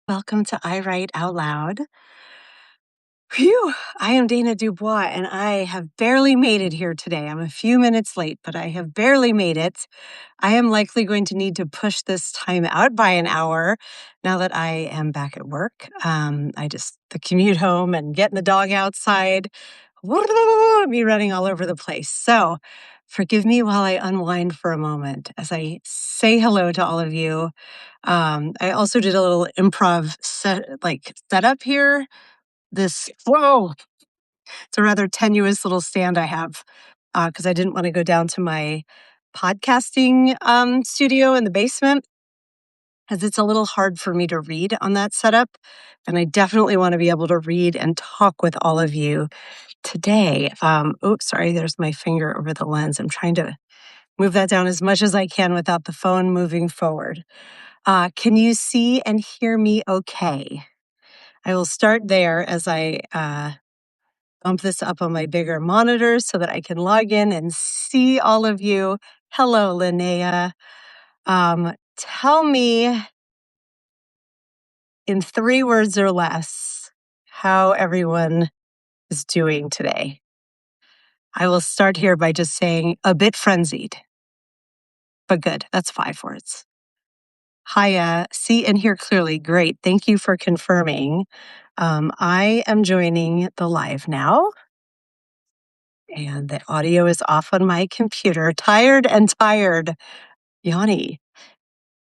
Welcome to I Write Out Loud. Phew, I am Dana Dubois, and I have barely made it here today. I'm a few minutes late, but I have barely made it. I am likely going to need to push this time out by an hour now that I am back at work. The commute home and getting the dog outside, me running all over the place. So forgive me while I unwind for a moment as I say hello to all of you. I also did a little improv setup here. Whoa, it's a rather tenuous little stand I have because I didn't want to go down to my podcasting studio in the basement as it's a little hard for me to read on that setup. And I definitely want to be able to read and talk with all of you today. Oops, sorry, there's my finger over the lens. I'm trying to move that down as much as I can without the phone moving forward. Can you see and hear me okay? I will start there as I bump this up on my bigger monitors so that I can log in and see all of you. Hello, Linnea. Tell me in 3 words or less how everyone is doing today. I will start here by just saying a bit frenzied, but good. That's 5 words. Hiya, see and hear clearly. Great. Thank you for confirming. I am joining the live now. And the audio is off on my computer. Tired. Yanni,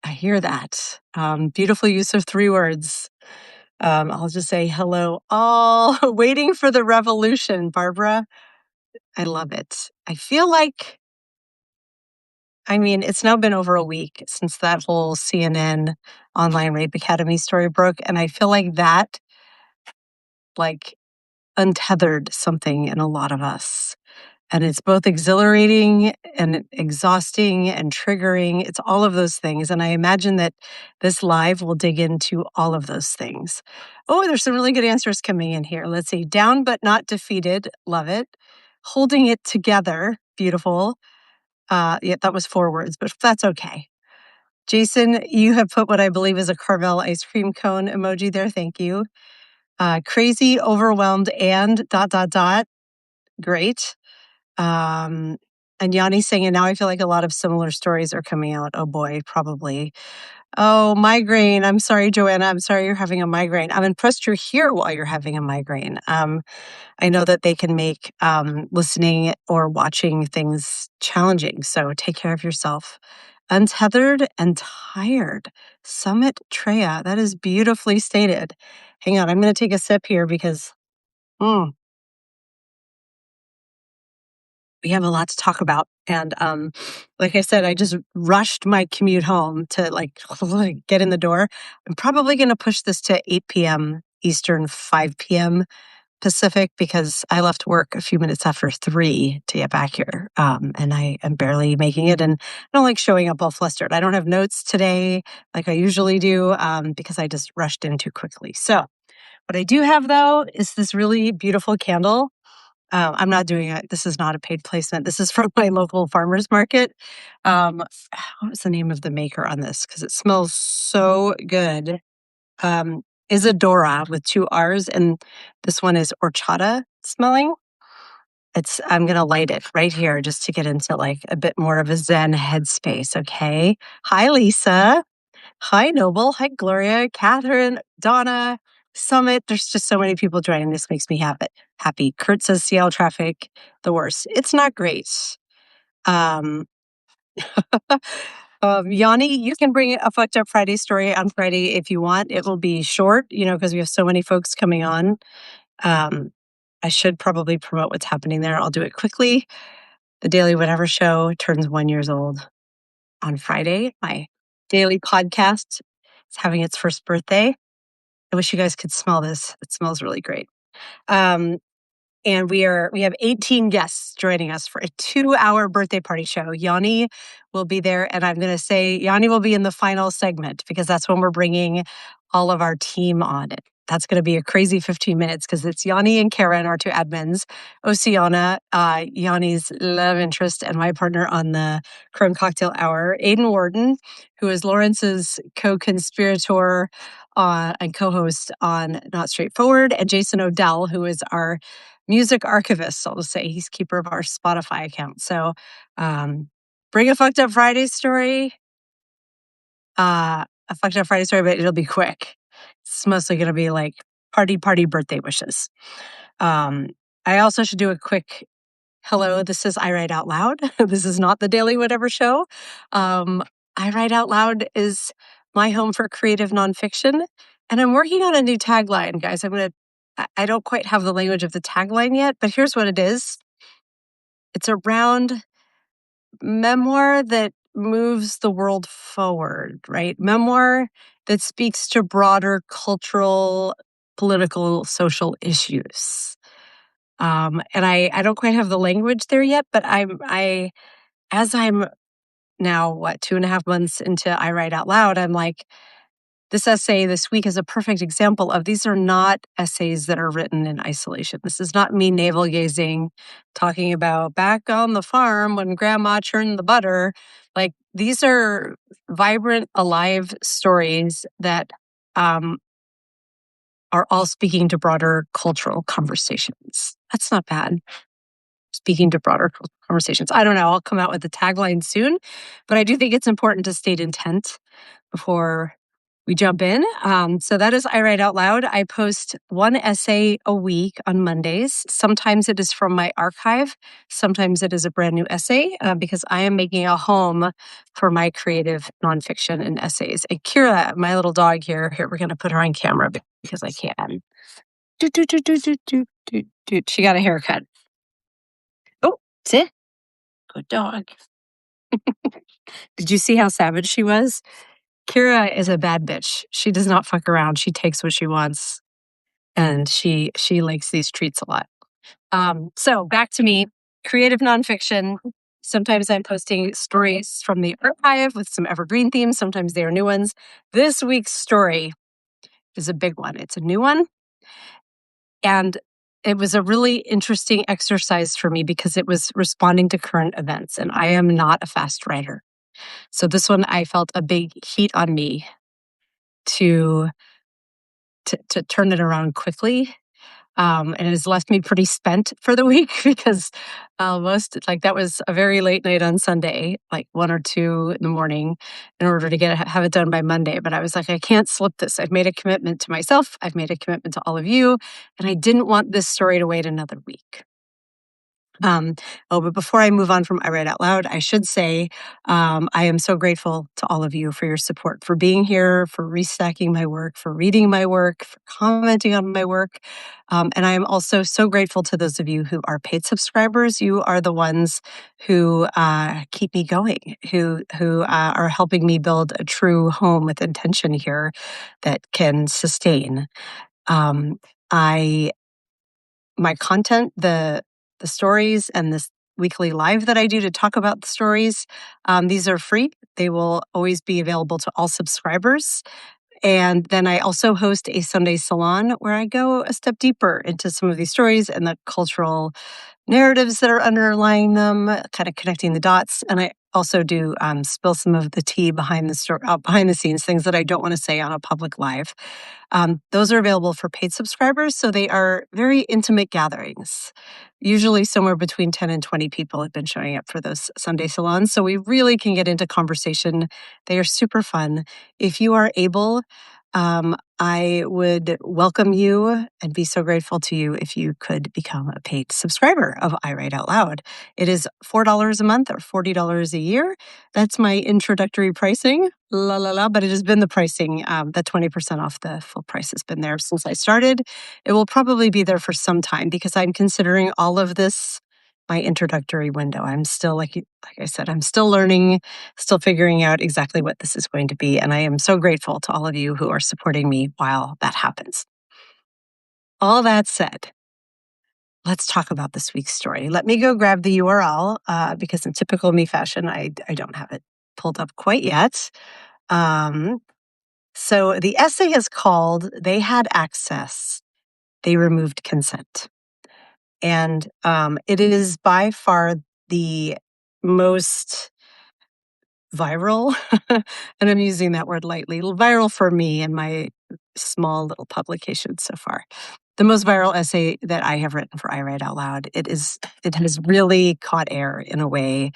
I hear that. Beautiful use of 3 words. I'll just say hello all. Waiting for the revolution, Barbara. I love it. I feel like, it's now been over a week since that whole CNN Online Rape Academy story broke. And I feel like that, untethered something in a lot of us. And it's both exhilarating and exhausting and triggering. It's all of those things. And I imagine that this live will dig into all of those things. Oh, there's some really good answers coming in here. Let's see. Down but not defeated. Love it. Holding it together. Beautiful. Yeah, that was 4 words, but that's okay. Jason, you have put what I believe is a Carvel ice cream cone emoji there. Thank you. Crazy, overwhelmed, and ... Great. And Yanni saying, and now I feel like a lot of similar stories are coming out. Oh boy, probably. Oh, migraine. I'm sorry, Joanna. I'm sorry you're having a migraine. I'm impressed you're here while you're having a migraine. I know that they can make listening or watching things challenging. So take care of yourself. Untethered and tired. Summit Treya. That is beautifully stated. Hang on. I'm going to take a sip here because we have a lot to talk about. And like I said, I just rushed my commute home to get in the door. I'm probably going to push this to 8 p.m. Eastern, 5 p.m. Pacific, because I left work a few minutes after 3 to get back here. And I am barely making it. And I don't like showing up all flustered. I don't have notes today like I usually do because I just rushed in too quickly. So what I do have, though, is this really beautiful candle. I'm not doing it. This is not a paid placement. This is from my local farmer's market. What was the name of the maker on this? Because it smells so good. Isadora with 2 R's, and this one is horchata smelling. I'm going to light it right here just to get into a bit more of a Zen headspace. Okay. Hi, Lisa. Hi, Noble. Hi, Gloria, Catherine, Donna, Summit. There's just so many people joining. This makes me happy. Kurt says Seattle traffic, the worst. It's not great. Yanni, you can bring a Fucked Up Friday story on Friday if you want. It will be short, because we have so many folks coming on. I should probably promote what's happening there. I'll do it quickly. The Daily Whatever Show turns 1 year old on Friday. My daily podcast is having its first birthday. I wish you guys could smell this. It smells really great. And we have 18 guests joining us for a 2-hour birthday party show. Yanni will be there, and I'm going to say Yanni will be in the final segment because that's when we're bringing all of our team on. that's going to be a crazy 15 minutes because it's Yanni and Karen, our two admins, Oceana, Yanni's love interest, and my partner on the Crone Cocktail Hour, Aiden Warden, who is Lawrence's co-conspirator and co-host on Not Straightforward, and Jason Odell, who is our music archivist. I'll just say he's keeper of our Spotify account. So bring a fucked up Friday story. A fucked up Friday story, but it'll be quick. It's mostly going to be like party birthday wishes. I also should do a quick hello. This is I Write Out Loud. This is not the Daily Whatever Show. I Write Out Loud is my home for creative nonfiction, and I'm working on a new tagline, guys. I don't quite have the language of the tagline yet, but here's what it is. It's a round memoir that moves the world forward, right? Memoir that speaks to broader cultural, political, social issues. And I don't quite have the language there yet, but as I'm now, 2.5 months into I Write Out Loud, I'm like, this essay this week is a perfect example of these are not essays that are written in isolation. This is not me navel gazing, talking about back on the farm when grandma churned the butter. Like these are vibrant, alive stories that are all speaking to broader cultural conversations. That's not bad. Speaking to broader conversations. I don't know. I'll come out with the tagline soon, but I do think it's important to state intent before we jump in. So that is I Write Out Loud. I post one essay a week on Mondays. Sometimes it is from my archive. Sometimes it is a brand new essay because I am making a home for my creative nonfiction and essays. And Kira, my little dog here, we're going to put her on camera because I can. She got a haircut. Oh, sit. Good dog. Did you see how savage she was? Kira is a bad bitch. She does not fuck around. She takes what she wants, and she likes these treats a lot. So back to me, creative nonfiction. Sometimes I'm posting stories from the archive with some evergreen themes. Sometimes they are new ones. This week's story is a big one. It's a new one, and it was a really interesting exercise for me because it was responding to current events, and I am not a fast writer. So this one, I felt a big heat on me to turn it around quickly. And it has left me pretty spent for the week because that was a very late night on Sunday, like 1 or 2 in the morning, in order to have it done by Monday. But I was like, I can't slip this. I've made a commitment to myself. I've made a commitment to all of you. And I didn't want this story to wait another week. But before I move on from I Write Out Loud, I should say I am so grateful to all of you for your support, for being here, for restacking my work, for reading my work, for commenting on my work. And I am also so grateful to those of you who are paid subscribers. You are the ones who keep me going, who are helping me build a true home with intention here that can sustain. My content, the stories and this weekly live that I do to talk about the stories, these are free. They will always be available to all subscribers. And then I also host a Sunday salon where I go a step deeper into some of these stories and the cultural narratives that are underlying them, kind of connecting the dots. And I also do spill some of the tea behind the scenes, things that I don't want to say on a public live. Those are available for paid subscribers, so they are very intimate gatherings. Usually somewhere between 10 and 20 people have been showing up for those Sunday salons, so we really can get into conversation. They are super fun. If you are able, I would welcome you and be so grateful to you if you could become a paid subscriber of I Write Out Loud. It is $4 a month or $40 a year. That's my introductory pricing. But it has been the pricing, the 20% off the full price has been there since I started. It will probably be there for some time because I'm considering all of this my introductory window. I'm still, like I said, I'm still learning, still figuring out exactly what this is going to be. And I am so grateful to all of you who are supporting me while that happens. All that said, let's talk about this week's story. Let me go grab the URL because in typical me fashion, I don't have it pulled up quite yet. So the essay is called They Had Access, They Removed Consent. And it is by far the most viral, and I'm using that word lightly, viral for me and my small little publication so far. The most viral essay that I have written for I Write Out Loud. It has really caught air in a way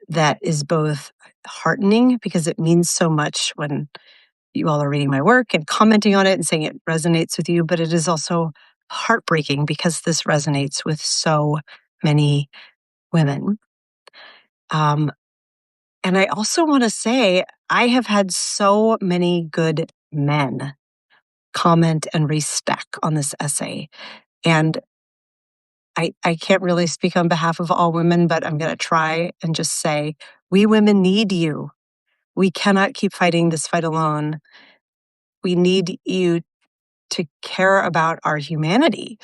that is both heartening because it means so much when you all are reading my work and commenting on it and saying it resonates with you, but it is also heartbreaking because this resonates with so many women. And I also want to say, I have had so many good men comment and respec on this essay. And I can't really speak on behalf of all women, but I'm going to try and just say, we women need you. We cannot keep fighting this fight alone. We need you to care about our humanity.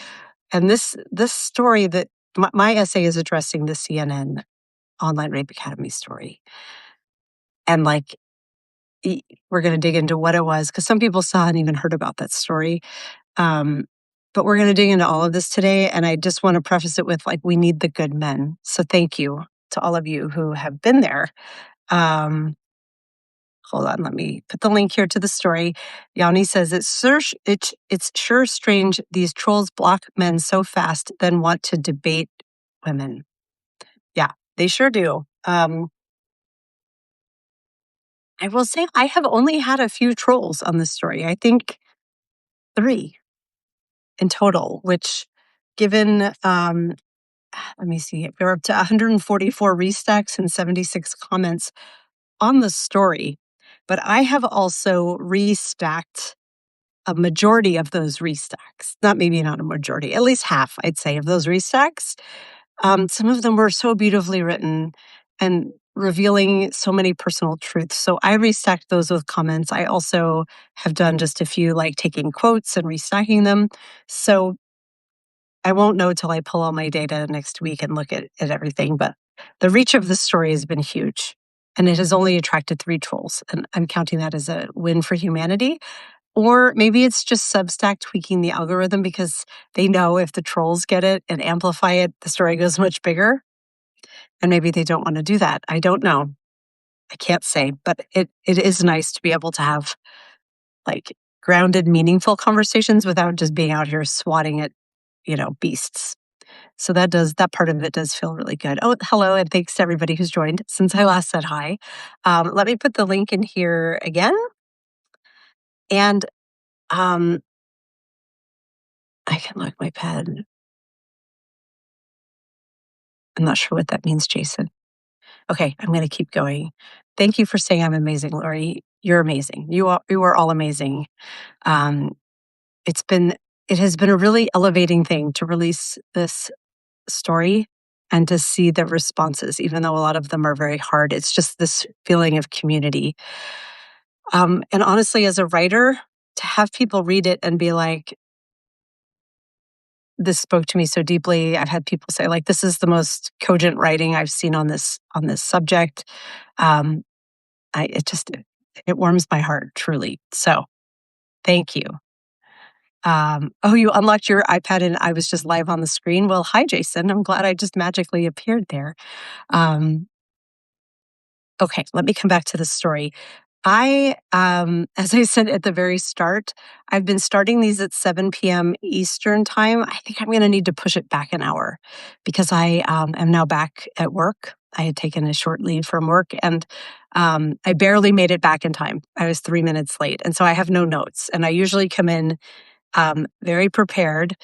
And this story that my essay is addressing the CNN Online Rape Academy story. And like, we're going to dig into what it was because some people saw and even heard about that story. But we're going to dig into all of this today. And I just want to preface it with we need the good men. So thank you to all of you who have been there. Hold on, let me put the link here to the story. Yanni says, it's sure strange these trolls block men so fast, then want to debate women. Yeah, they sure do. I will say I have only had a few trolls on this story. I think 3 in total, which given, let me see, we're up to 144 restacks and 76 comments on the story. But I have also restacked a majority of those restacks. Maybe not a majority, at least half, I'd say, of those restacks. Some of them were so beautifully written and revealing so many personal truths. So I restacked those with comments. I also have done just a few, taking quotes and restacking them. So I won't know till I pull all my data next week and look at everything. But the reach of this story has been huge. And it has only attracted 3 trolls. And I'm counting that as a win for humanity. Or maybe it's just Substack tweaking the algorithm because they know if the trolls get it and amplify it, the story goes much bigger. And maybe they don't want to do that. I don't know. I can't say, but it is nice to be able to have grounded, meaningful conversations without just being out here swatting at, beasts. So that part of it does feel really good. Oh, hello, and thanks to everybody who's joined since I last said hi. Let me put the link in here again. And I can look my pen. I'm not sure what that means, Jason. Okay, I'm going to keep going. Thank you for saying I'm amazing, Lori. You're amazing. You are all amazing. It has been a really elevating thing to release this story and to see the responses, even though a lot of them are very hard. It's just this feeling of community. And honestly, as a writer, to have people read it and be like, this spoke to me so deeply. I've had people say, this is the most cogent writing I've seen on this subject. It warms my heart, truly. So thank you. Oh, you unlocked your iPad and I was just live on the screen. Well, hi, Jason. I'm glad I just magically appeared there. Okay, let me come back to the story. As I said at the very start, I've been starting these at 7 p.m. Eastern time. I think I'm going to need to push it back an hour because I am now back at work. I had taken a short leave from work and I barely made it back in time. I was 3 minutes late. And so I have no notes. And I usually come in very prepared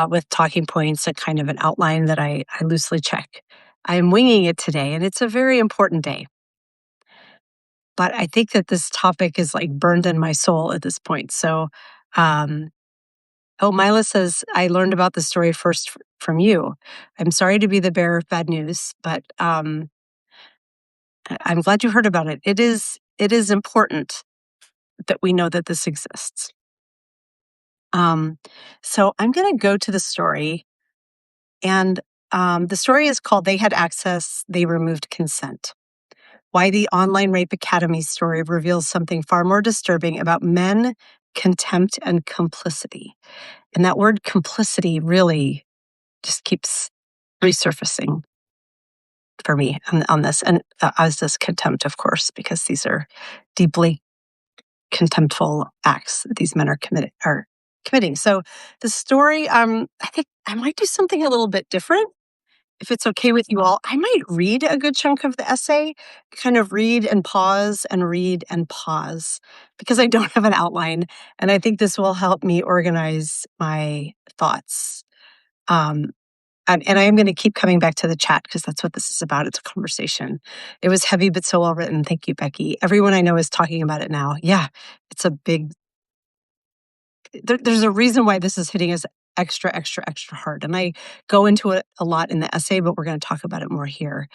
with talking points and kind of an outline that I loosely check. I'm winging it today, and it's a very important day. But I think that this topic is burned in my soul at this point. So, Mila says, I learned about the story first from you. I'm sorry to be the bearer of bad news, but I'm glad you heard about it. It is important that we know that this exists. So I'm going to go to the story, and the story is called They Had Access, They Removed Consent. Why the Online Rape Academy story reveals something far more disturbing about men, contempt, and complicity. And that word complicity really just keeps resurfacing for me on this. And as does contempt, of course, because these are deeply contemptful acts that these men are committing. So the story, I think I might do something a little bit different. If it's okay with you all, I might read a good chunk of the essay, kind of read and pause because I don't have an outline. And I think this will help me organize my thoughts. And I am going to keep coming back to the chat because that's what this is about. It's a conversation. It was heavy, but so well written. Thank you, Becky. Everyone I know is talking about it now. Yeah, it's a big, there's a reason why this is hitting us extra, extra, extra hard. And I go into it a lot in the essay, but we're going to talk about it more here.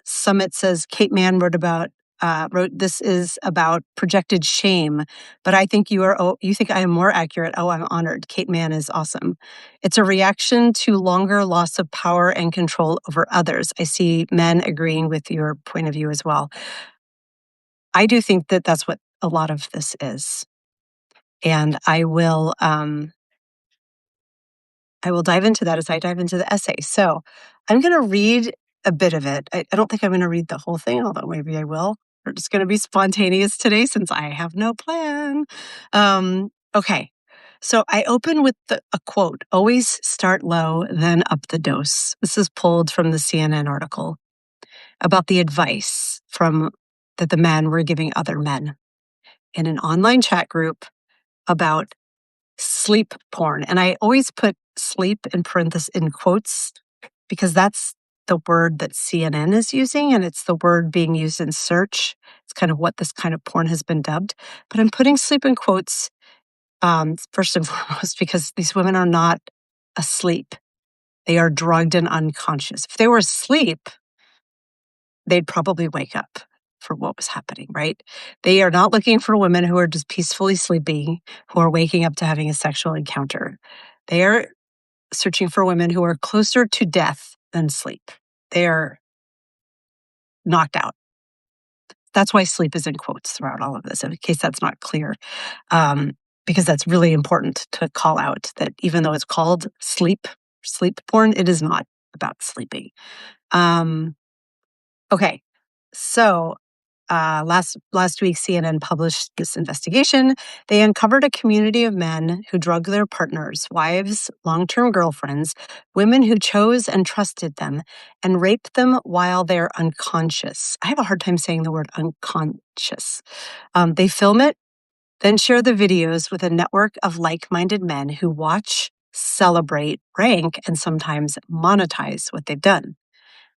Summit says, Kate Mann wrote, this is about projected shame, but I think you think I am more accurate. Oh, I'm honored. Kate Mann is awesome. It's a reaction to longer loss of power and control over others. I see men agreeing with your point of view as well. I do think that that's what a lot of this is. And I will dive into that as I dive into the essay. So I'm going to read a bit of it. I don't think I'm going to read the whole thing, although maybe I will. We're just going to be spontaneous today since I have no plan. Okay. So I open with a quote, always start low, then up the dose. This is pulled from the CNN article about the advice that the men were giving other men in an online chat group about sleep porn. And I always put sleep in parentheses in quotes because that's the word that CNN is using, and it's the word being used in search. It's kind of what this kind of porn has been dubbed. But I'm putting sleep in quotes first and foremost because these women are not asleep. They are drugged and unconscious. If they were asleep, they'd probably wake up for what was happening, right? They are not looking for women who are just peacefully sleeping, who are waking up to having a sexual encounter. They are searching for women who are closer to death than sleep. They are knocked out. That's why sleep is in quotes throughout all of this, in case that's not clear, because that's really important to call out that even though it's called sleep porn, it is not about sleeping. Okay, so last week, CNN published this investigation. They uncovered a community of men who drug their partners, wives, long-term girlfriends, women who chose and trusted them, and raped them while they're unconscious. I have a hard time saying the word unconscious. They film it, then share the videos with a network of like-minded men who watch, celebrate, rank, and sometimes monetize what they've done.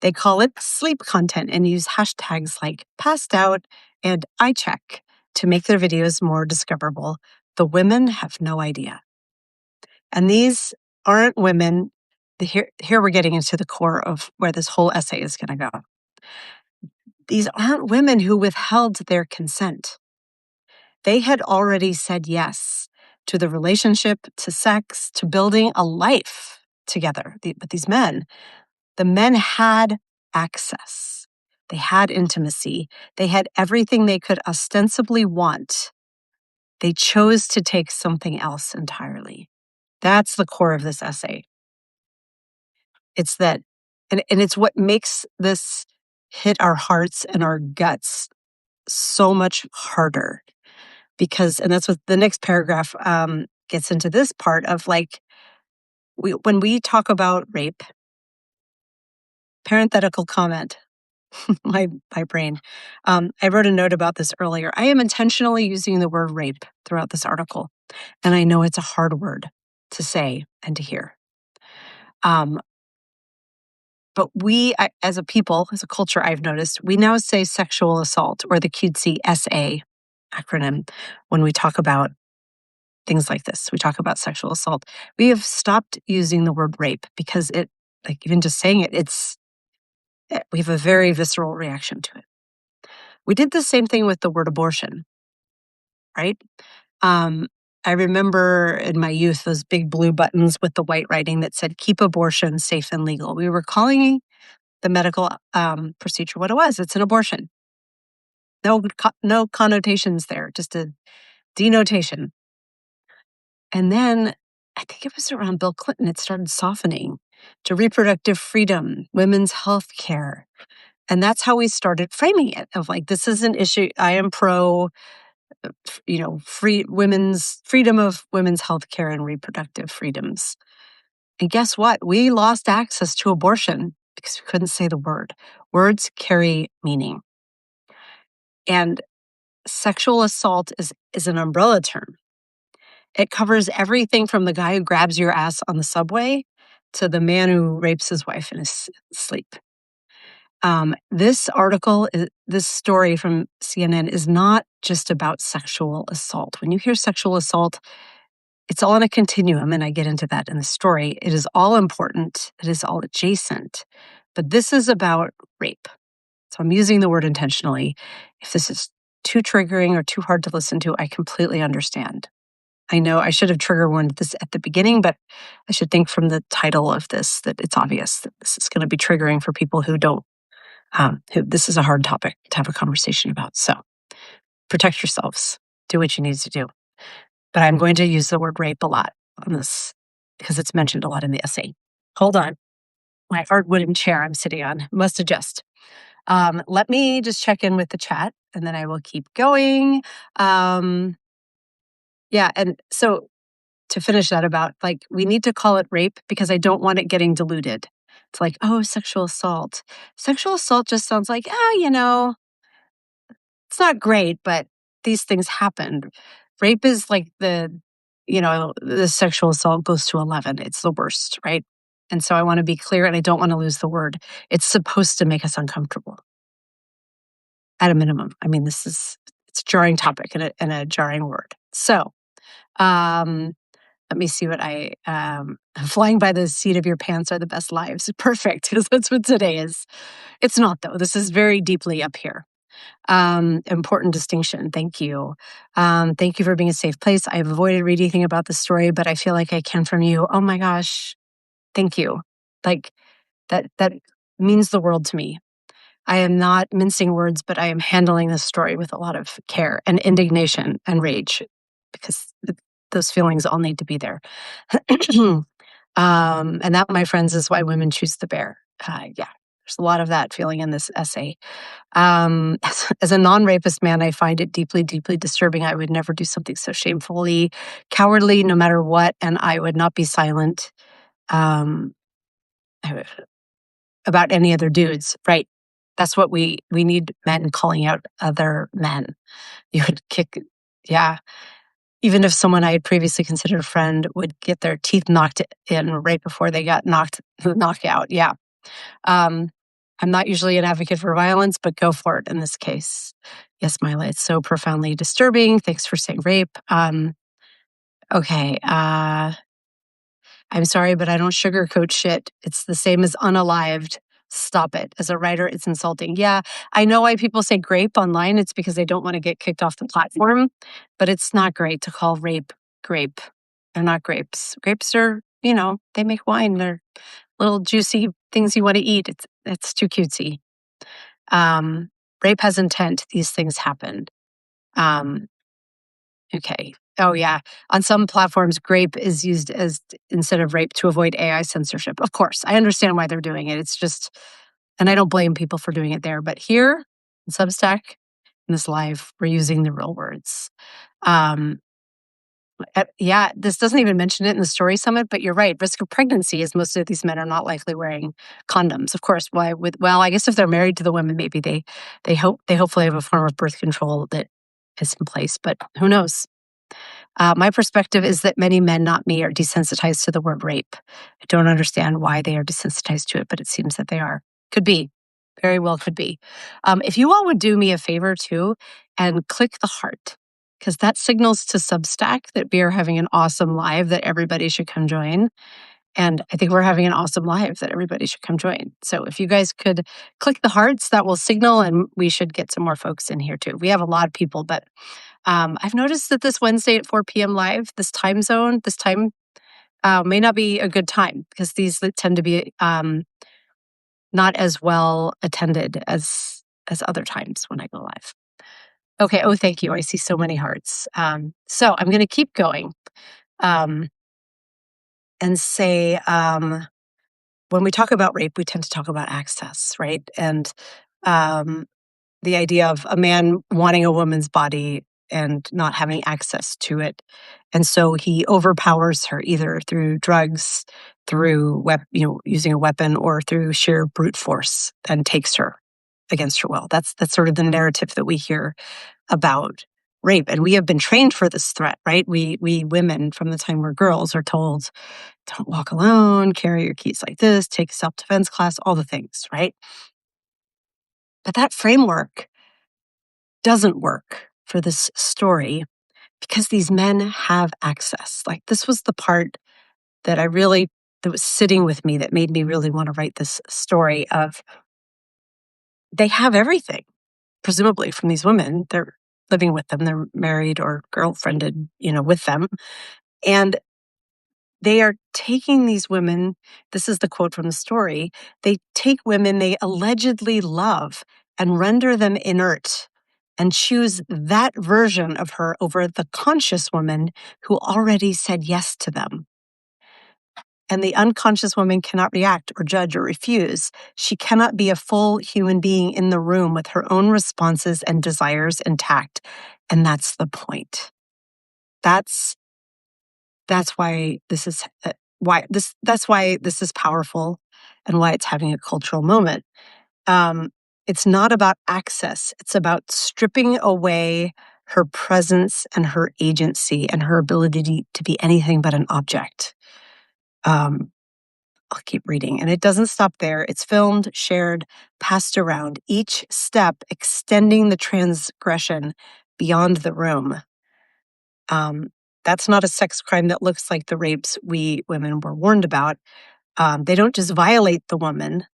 They call it sleep content and use hashtags like passed out and I check to make their videos more discoverable. The women have no idea. And these aren't women. Here we're getting into the core of where this whole essay is going to go. These aren't women who withheld their consent. They had already said yes to the relationship, to sex, to building a life together with these men. The men had access. They had intimacy. They had everything they could ostensibly want. They chose to take something else entirely. That's the core of this essay. It's that, and it's what makes this hit our hearts and our guts so much harder. And that's what the next paragraph gets into this part of like, when we talk about rape, parenthetical comment, my brain. I wrote a note about this earlier. I am intentionally using the word rape throughout this article, and I know it's a hard word to say and to hear. But we, as a people, as a culture, I've noticed, we now say sexual assault or the cutesy SA acronym when we talk about things like this. We talk about sexual assault. We have stopped using the word rape because even just saying it, we have a very visceral reaction to it. We did the same thing with the word abortion, right? I remember in my youth, those big blue buttons with the white writing that said, keep abortion safe and legal. We were calling the medical procedure what it was. It's an abortion. No connotations there, just a denotation. And then I think it was around Bill Clinton, it started softening to reproductive freedom, women's health care. And that's how we started framing it of like, this is an issue. I am pro, freedom of women's health care and reproductive freedoms. And guess what? We lost access to abortion because we couldn't say the word. Words carry meaning. And sexual assault is an umbrella term. It covers everything from the guy who grabs your ass on the subway to the man who rapes his wife in his sleep. This story from CNN is not just about sexual assault. When you hear sexual assault, it's all on a continuum, and I get into that in the story. It is all important. It is all adjacent. But this is about rape. So I'm using the word intentionally. If this is too triggering or too hard to listen to, I completely understand. I know I should have trigger warned this at the beginning, but I should think from the title of this that it's obvious that this is going to be triggering for people who don't, who this is a hard topic to have a conversation about. So protect yourselves, do what you need to do. But I'm going to use the word rape a lot on this because it's mentioned a lot in the essay. Hold on. My hard wooden chair I'm sitting on must adjust. Let me just check in with the chat and then I will keep going. Yeah, and so to finish that about like, we need to call it rape because I don't want it getting diluted. It's like, oh, sexual assault. Sexual assault just sounds like, it's not great, but these things happen. Rape is like the sexual assault goes to 11. It's the worst, right? And so I want to be clear and I don't want to lose the word. It's supposed to make us uncomfortable at a minimum. I mean, it's a jarring topic and a jarring word. So, let me see what flying by the seat of your pants are the best lives. Perfect, because that's what today is. It's not, though. This is very deeply up here. Important distinction. Thank you. Thank you for being a safe place. I've avoided reading anything about the story, but I feel like I can from you. Oh my gosh. Thank you. Like that means the world to me. I am not mincing words, but I am handling this story with a lot of care and indignation and rage because those feelings all need to be there. And that, my friends, is why women choose the bear. There's a lot of that feeling in this essay. As a non-rapist man, I find it deeply, deeply disturbing. I would never do something so shamefully cowardly, no matter what, and I would not be silent about any other dudes. Right? That's what we need, men calling out other men. You would kick, yeah. Even if someone I had previously considered a friend would get their teeth knocked in right before they got knocked out. Yeah. I'm not usually an advocate for violence, but go for it in this case. Yes, Mila, it's so profoundly disturbing. Thanks for saying rape. Okay. I'm sorry, but I don't sugarcoat shit. It's the same as unalived. Stop it. As a writer, it's insulting. Yeah, I know why people say grape online. It's because they don't want to get kicked off the platform, but it's not great to call rape grape. They're not grapes. Grapes are, they make wine. They're little juicy things you want to eat. It's too cutesy. Rape has intent. These things happen. Okay. Oh, yeah. On some platforms, grape is used as instead of rape to avoid AI censorship. Of course, I understand why they're doing it. It's just, and I don't blame people for doing it there. But here in Substack, in this live, we're using the real words. This doesn't even mention it in the story summit, but you're right. Risk of pregnancy is most of these men are not likely wearing condoms. Of course, I guess if they're married to the women, maybe they hopefully have a form of birth control that is in place, but who knows? My perspective is that many men, not me, are desensitized to the word rape. I don't understand why they are desensitized to it, but it seems that they are. Could be. Very well could be. If you all would do me a favor too and click the heart, because that signals to Substack that we are having an awesome live that everybody should come join. And I think we're having an awesome live that everybody should come join. So if you guys could click the hearts, that will signal, and we should get some more folks in here too. We have a lot of people, but I've noticed that this Wednesday at 4 p.m. live, this time zone, this time may not be a good time because these tend to be not as well attended as other times when I go live. Okay. Oh, thank you. I see so many hearts. So I'm going to keep going um, and say when we talk about rape, we tend to talk about access, right? And um, the idea of a man wanting a woman's body and not having access to it. And so he overpowers her either through drugs, through using a weapon, or through sheer brute force, and takes her against her will. That's sort of the narrative that we hear about rape. And we have been trained for this threat, right? We women from the time we're girls are told, don't walk alone, carry your keys like this, take a self-defense class, all the things, right? But that framework doesn't work for this story because these men have access. Like, this was the part that that was sitting with me, that made me really want to write this story of, they have everything, presumably, from these women. They're living with them, they're married or girlfriended, with them. And they are taking these women, this is the quote from the story, they take women they allegedly love and render them inert and choose that version of her over the conscious woman who already said yes to them. And the unconscious woman cannot react or judge or refuse. She cannot be a full human being in the room with her own responses and desires intact. And that's the point. That's why this is that's why this is powerful, and why it's having a cultural moment. It's not about access. It's about stripping away her presence and her agency and her ability to be anything but an object. I'll keep reading. And it doesn't stop there. It's filmed, shared, passed around, each step extending the transgression beyond the room. That's not a sex crime that looks like the rapes we women were warned about. They don't just violate the woman,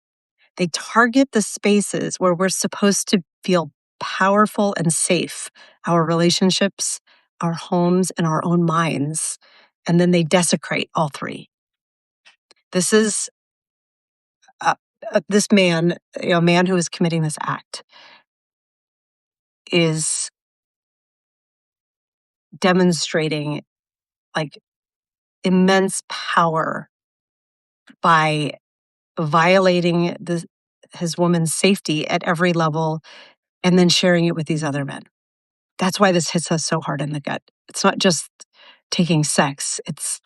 they target the spaces where we're supposed to feel powerful and safe, our relationships, our homes, and our own minds. And then they desecrate all three. This is this man, a man who is committing this act, is demonstrating like immense power by violating his woman's safety at every level and then sharing it with these other men. That's why this hits us so hard in the gut. It's not just taking sex, it's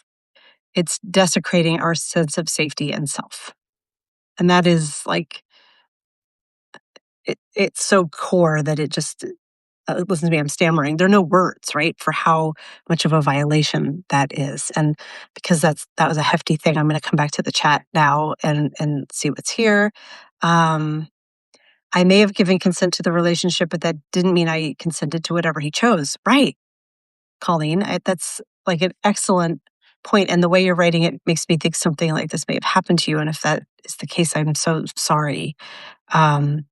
desecrating our sense of safety and self. And that is like it's so core that it just listen to me, I'm stammering. There are no words, right, for how much of a violation that is. And because that was a hefty thing, I'm going to come back to the chat now and see what's here. I may have given consent to the relationship, but that didn't mean I consented to whatever he chose. Right, Colleen. That's like an excellent point. And the way you're writing it makes me think something like this may have happened to you. And if that is the case, I'm so sorry. Um,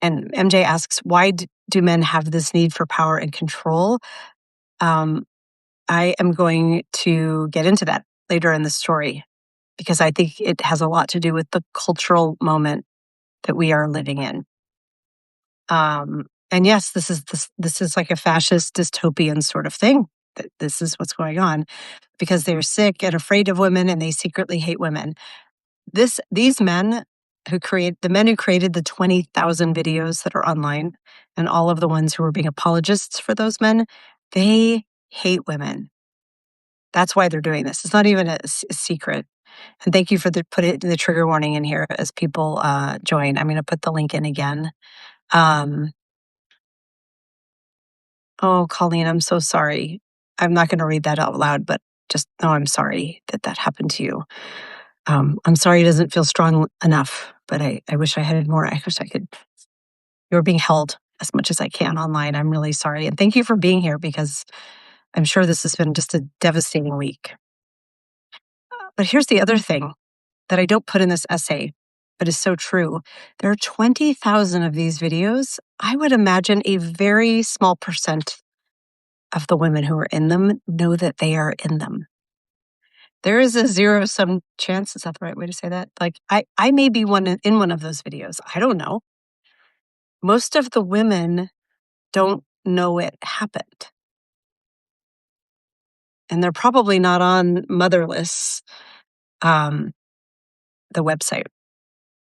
and MJ asks, why do men have this need for power and control? I am going to get into that later in the story because I think it has a lot to do with the cultural moment that we are living in. And yes, this is like a fascist dystopian sort of thing. This is what's going on because they're sick and afraid of women and they secretly hate women. These men the men who created the 20,000 videos that are online and all of the ones who are being apologists for those men, they hate women. That's why they're doing this. It's not even a secret. And thank you for put the trigger warning in here as people join. I'm going to put the link in again. Oh, Colleen, I'm so sorry. I'm not going to read that out loud, but just know I'm sorry that happened to you. I'm sorry it doesn't feel strong enough, but I wish I had more. I wish I could. You're being held as much as I can online. I'm really sorry. And thank you for being here because I'm sure this has been just a devastating week. But here's the other thing that I don't put in this essay, but is so true. There are 20,000 of these videos. I would imagine a very small percent of the women who are in them know that they are in them. There is a zero-sum chance. Is that the right way to say that? Like, I may be in one of those videos. I don't know. Most of the women don't know it happened. And they're probably not on Motherless, um, the website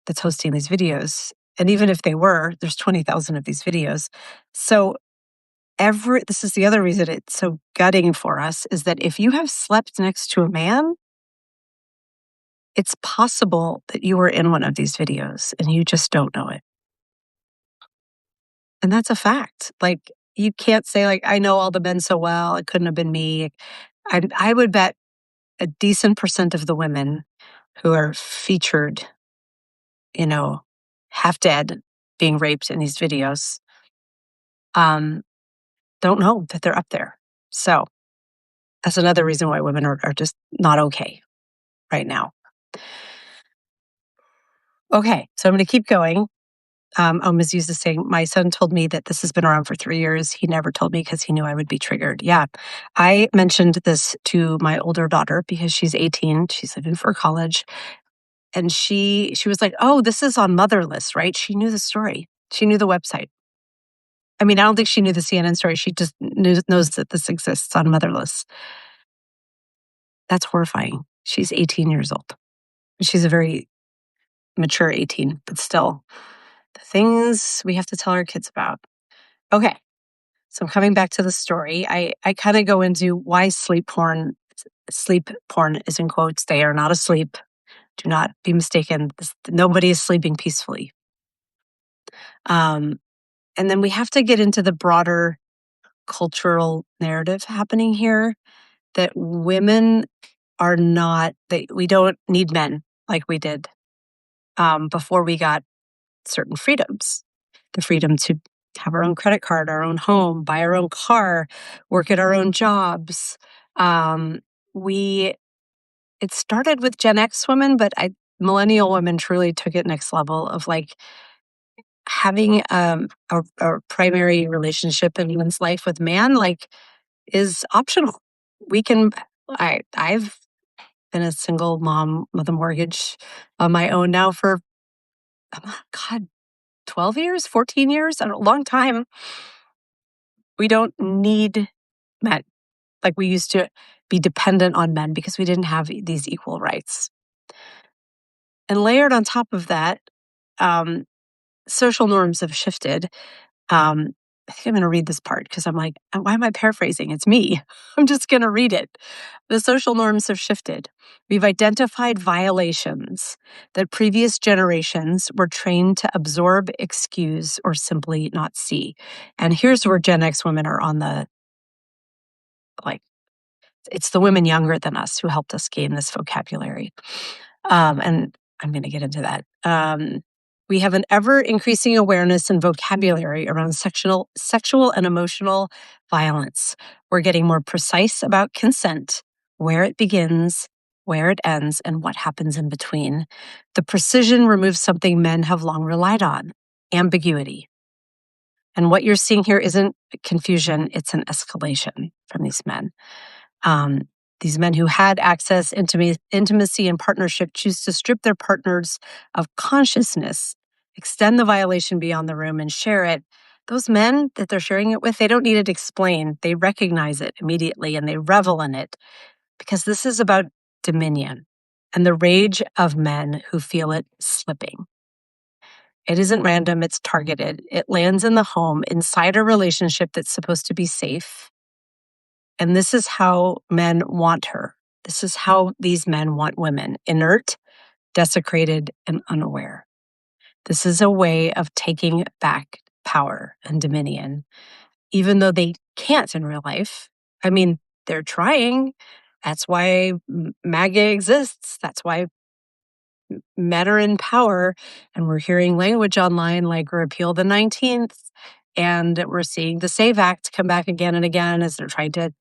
that's hosting these videos. And even if they were, there's 20,000 of these videos. So this is the other reason it's so gutting for us, is that if you have slept next to a man, it's possible that you were in one of these videos and you just don't know it. And that's a fact. Like, you can't say, like, I know all the men so well, it couldn't have been me. I would bet a decent percent of the women who are featured, you know, half dead, being raped in these videos, um, don't know that they're up there. So that's another reason why women are just not okay right now. Okay, so I'm going to keep going. Ms. Hughes is saying, my son told me that this has been around for 3 years. He never told me because he knew I would be triggered. Yeah. I mentioned this to my older daughter because she's 18. She's leaving for college. And she was like, oh, this is on Motherless, right? She knew the story. She knew the website. I mean, I don't think she knew the CNN story. She just knows that this exists on Motherless. That's horrifying. She's 18 years old. She's a very mature 18, but still, the things we have to tell our kids about. Okay. So coming back to the story, I kind of go into why sleep porn is in quotes. They are not asleep. Do not be mistaken. Nobody is sleeping peacefully. And then we have to get into the broader cultural narrative happening here, that women are not, we don't need men like we did before we got certain freedoms. The freedom to have our own credit card, our own home, buy our own car, work at our own jobs. It started with Gen X women, but millennial women truly took it next level of like having a primary relationship in one's life with man, like, is optional. I've been a single mom with a mortgage on my own now for, God, 12 years, 14 years, a long time. We don't need men like we used to be dependent on men because we didn't have these equal rights. And layered on top of that, social norms have shifted. I think I'm going to read this part because I'm like, why am I paraphrasing? It's me. I'm just going to read it. The social norms have shifted. We've identified violations that previous generations were trained to absorb, excuse, or simply not see. And here's where Gen X women are on the, like, it's the women younger than us who helped us gain this vocabulary. And I'm going to get into that. We have an ever increasing awareness and vocabulary around sexual and emotional violence. We're getting more precise about consent, where it begins, where it ends, and what happens in between. The precision removes something men have long relied on: ambiguity. And what you're seeing here isn't confusion, it's an escalation from these men. These men who had access, intimacy, and partnership choose to strip their partners of consciousness, extend the violation beyond the room, and share it. Those men that they're sharing it with, they don't need it explained. They recognize it immediately and they revel in it, because this is about dominion and the rage of men who feel it slipping. It isn't random, it's targeted. It lands in the home, inside a relationship that's supposed to be safe. And this is how men want her. This is how these men want women: inert, desecrated, and unaware. This is a way of taking back power and dominion, even though they can't in real life. I mean, they're trying. That's why MAGA exists. That's why men are in power. And we're hearing language online like repeal the 19th. And we're seeing the SAVE Act come back again and again as they're trying to,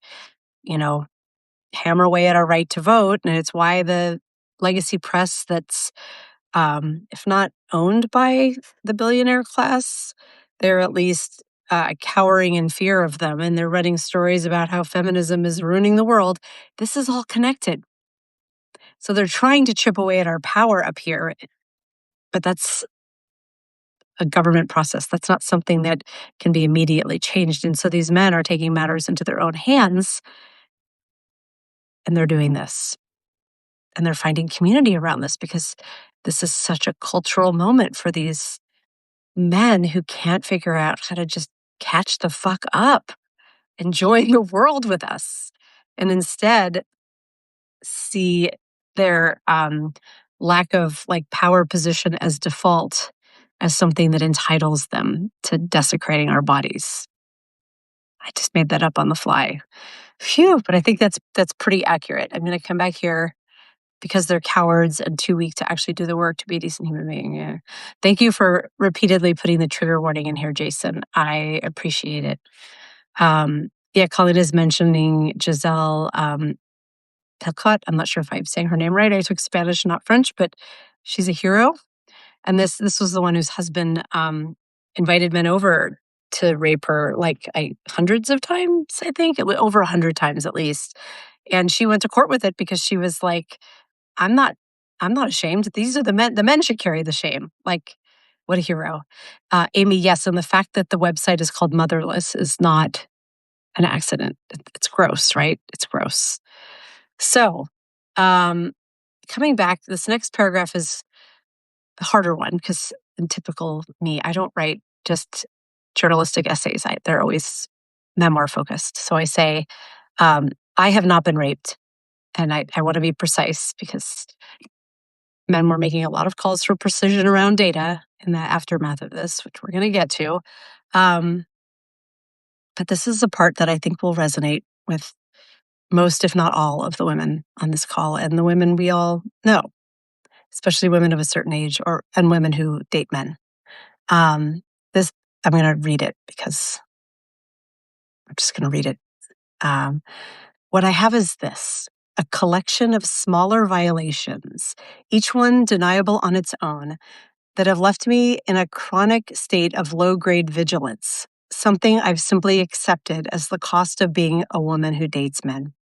hammer away at our right to vote. And it's why the legacy press that's, if not owned by the billionaire class, they're at least cowering in fear of them. And they're running stories about how feminism is ruining the world. This is all connected. So they're trying to chip away at our power up here. But that's a government process. That's not something that can be immediately changed. And so these men are taking matters into their own hands, and they're doing this. And they're finding community around this because this is such a cultural moment for these men who can't figure out how to just catch the fuck up, enjoy the world with us, and instead see their lack of like power position as default as something that entitles them to desecrating our bodies. I just made that up on the fly. Phew, but I think that's pretty accurate. I'm going to come back here because they're cowards and too weak to actually do the work to be a decent human being. Yeah. Thank you for repeatedly putting the trigger warning in here, Jason. I appreciate it. Yeah, Colleen is mentioning Giselle Telcott. I'm not sure if I'm saying her name right. I took Spanish, not French, but she's a hero. And this was the one whose husband invited men over to rape her like hundreds of times, I think. Over 100 times at least. And she went to court with it because she was like, I'm not ashamed. These are the men. The men should carry the shame. Like, what a hero. Amy, yes, and the fact that the website is called Motherless is not an accident. It's gross, right? It's gross. So, coming back, this next paragraph is the harder one because in typical me, I don't write just journalistic essays. They're always memoir focused. So I say, I have not been raped. And I want to be precise because men were making a lot of calls for precision around data in the aftermath of this, which we're going to get to. But this is a part that I think will resonate with most, if not all, of the women on this call and the women we all know, especially women of a certain age and women who date men. This I'm going to read it because I'm just going to read it. What I have is this: a collection of smaller violations, each one deniable on its own, that have left me in a chronic state of low-grade vigilance, something I've simply accepted as the cost of being a woman who dates men.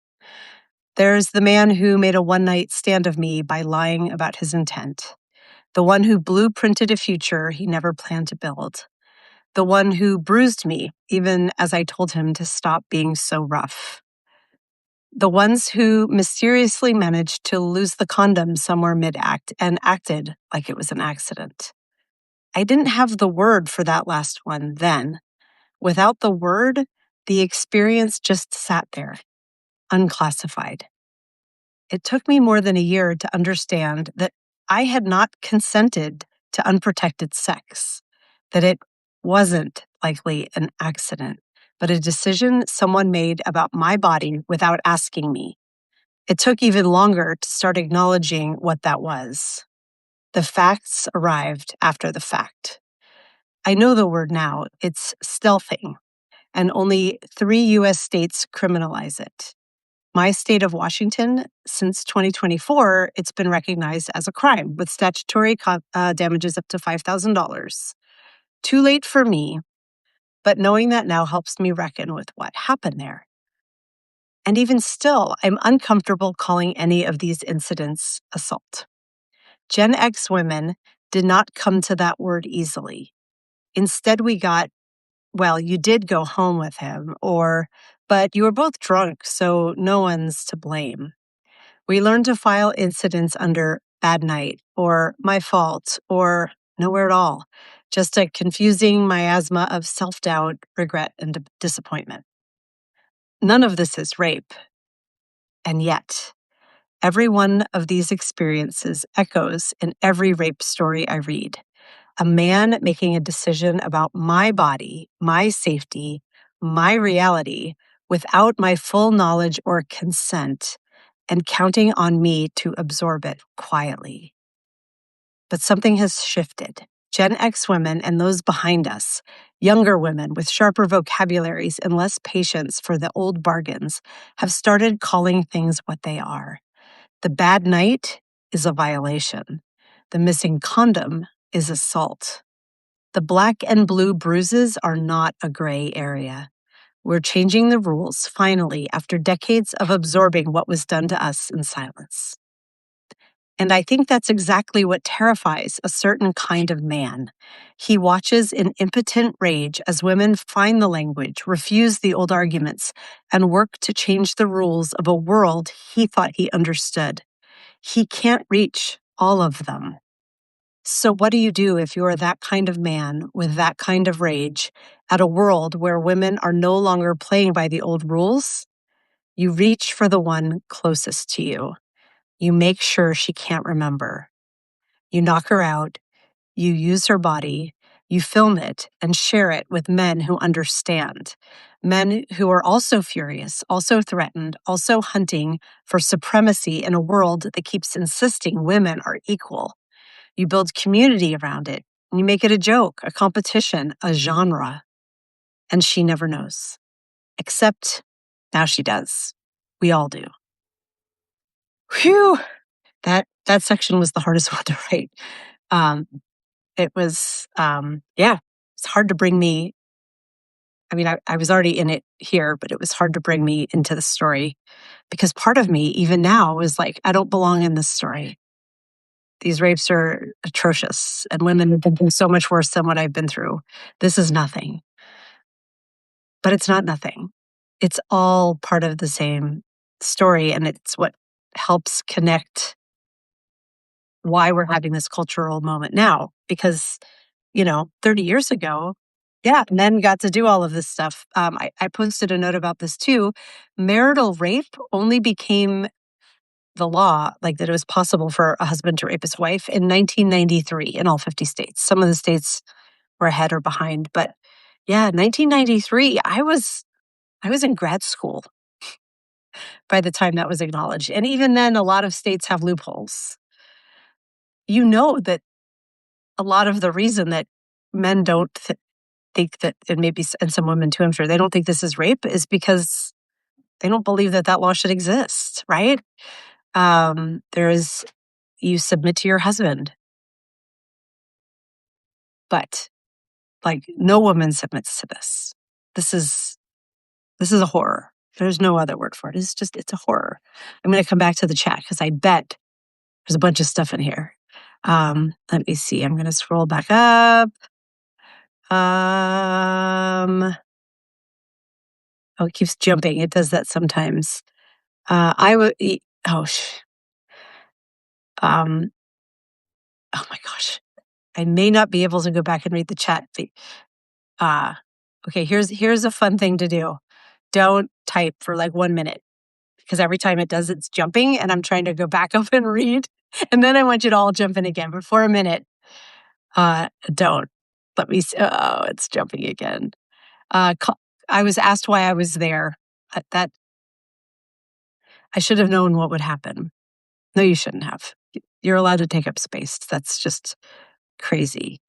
There's the man who made a one-night stand of me by lying about his intent, the one who blueprinted a future he never planned to build, the one who bruised me even as I told him to stop being so rough, the ones who mysteriously managed to lose the condom somewhere mid-act and acted like it was an accident. I didn't have the word for that last one then. Without the word, the experience just sat there, unclassified. It took me more than a year to understand that I had not consented to unprotected sex, that it wasn't likely an accident, but a decision someone made about my body without asking me. It took even longer to start acknowledging what that was. The facts arrived after the fact. I know the word now. It's stealthing, and only 3 U.S. states criminalize it. My state of Washington, since 2024, it's been recognized as a crime with statutory damages up to $5,000. Too late for me, but knowing that now helps me reckon with what happened there. And even still, I'm uncomfortable calling any of these incidents assault. Gen X women did not come to that word easily. Instead, we got, well, you did go home with him, but you were both drunk, so no one's to blame. We learned to file incidents under bad night, or my fault, or nowhere at all. Just a confusing miasma of self-doubt, regret, and disappointment. None of this is rape. And yet, every one of these experiences echoes in every rape story I read. A man making a decision about my body, my safety, my reality without my full knowledge or consent, and counting on me to absorb it quietly. But something has shifted. Gen X women and those behind us, younger women with sharper vocabularies and less patience for the old bargains, have started calling things what they are. The bad night is a violation. The missing condom is assault. The black and blue bruises are not a gray area. We're changing the rules, finally, after decades of absorbing what was done to us in silence. And I think that's exactly what terrifies a certain kind of man. He watches in impotent rage as women find the language, refuse the old arguments, and work to change the rules of a world he thought he understood. He can't reach all of them. So, what do you do if you are that kind of man with that kind of rage at a world where women are no longer playing by the old rules? You reach for the one closest to you. You make sure she can't remember. You knock her out. You use her body. You film it and share it with men who understand. Men who are also furious, also threatened, also hunting for supremacy in a world that keeps insisting women are equal. You build community around it. And you make it a joke, a competition, a genre. And she never knows. Except now she does. We all do. Whew. That section was the hardest one to write. It was, it's hard to bring me. I mean, I was already in it here, but it was hard to bring me into the story because part of me, even now, is like, I don't belong in this story. These rapes are atrocious, and women have been through so much worse than what I've been through. This is nothing, but it's not nothing. It's all part of the same story, and it's what helps connect why we're having this cultural moment now. Because 30 years ago, yeah, men got to do all of this stuff. I posted a note about this too. Marital rape only became the law, like that it was possible for a husband to rape his wife in 1993 in all 50 states. Some of the states were ahead or behind, but yeah, 1993, I was in grad school by the time that was acknowledged. And even then, a lot of states have loopholes. You know that a lot of the reason that men don't think that, and some women too, I'm sure, they don't think this is rape is because they don't believe that law should exist, right? You submit to your husband, but like no woman submits to this. This is a horror. There's no other word for it. It's a horror. I'm going to come back to the chat because I bet there's a bunch of stuff in here. Let me see. I'm going to scroll back up. It keeps jumping. It does that sometimes. Oh my gosh. I may not be able to go back and read the chat. Okay, here's a fun thing to do. Don't type for like 1 minute because every time it does, it's jumping and I'm trying to go back up and read. And then I want you to all jump in again. But for a minute, don't. Let me see. Oh, it's jumping again. I was asked why I was there. That I should have known what would happen. No, you shouldn't have. You're allowed to take up space. That's just crazy.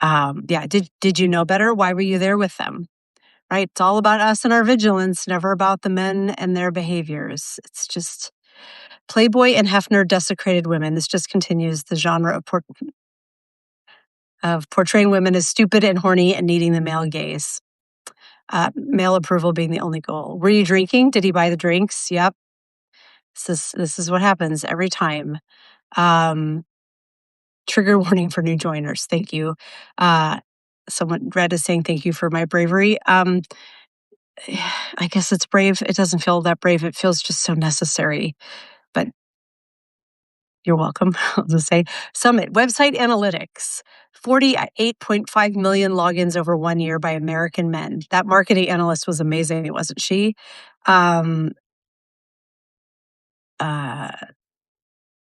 Yeah. Did you know better? Why were you there with them? Right? It's all about us and our vigilance, never about the men and their behaviors. It's just Playboy and Hefner desecrated women. This just continues the genre of portraying women as stupid and horny and needing the male gaze. Male approval being the only goal. Were you drinking? Did he buy the drinks? Yep. This is what happens every time. Trigger warning for new joiners. Thank you. Someone Red is saying thank you for my bravery. I guess it's brave. It doesn't feel that brave. It feels just so necessary. But you're welcome. I'll just say Summit website analytics. 48.5 million logins over 1 year by American men. That marketing analyst was amazing, wasn't she?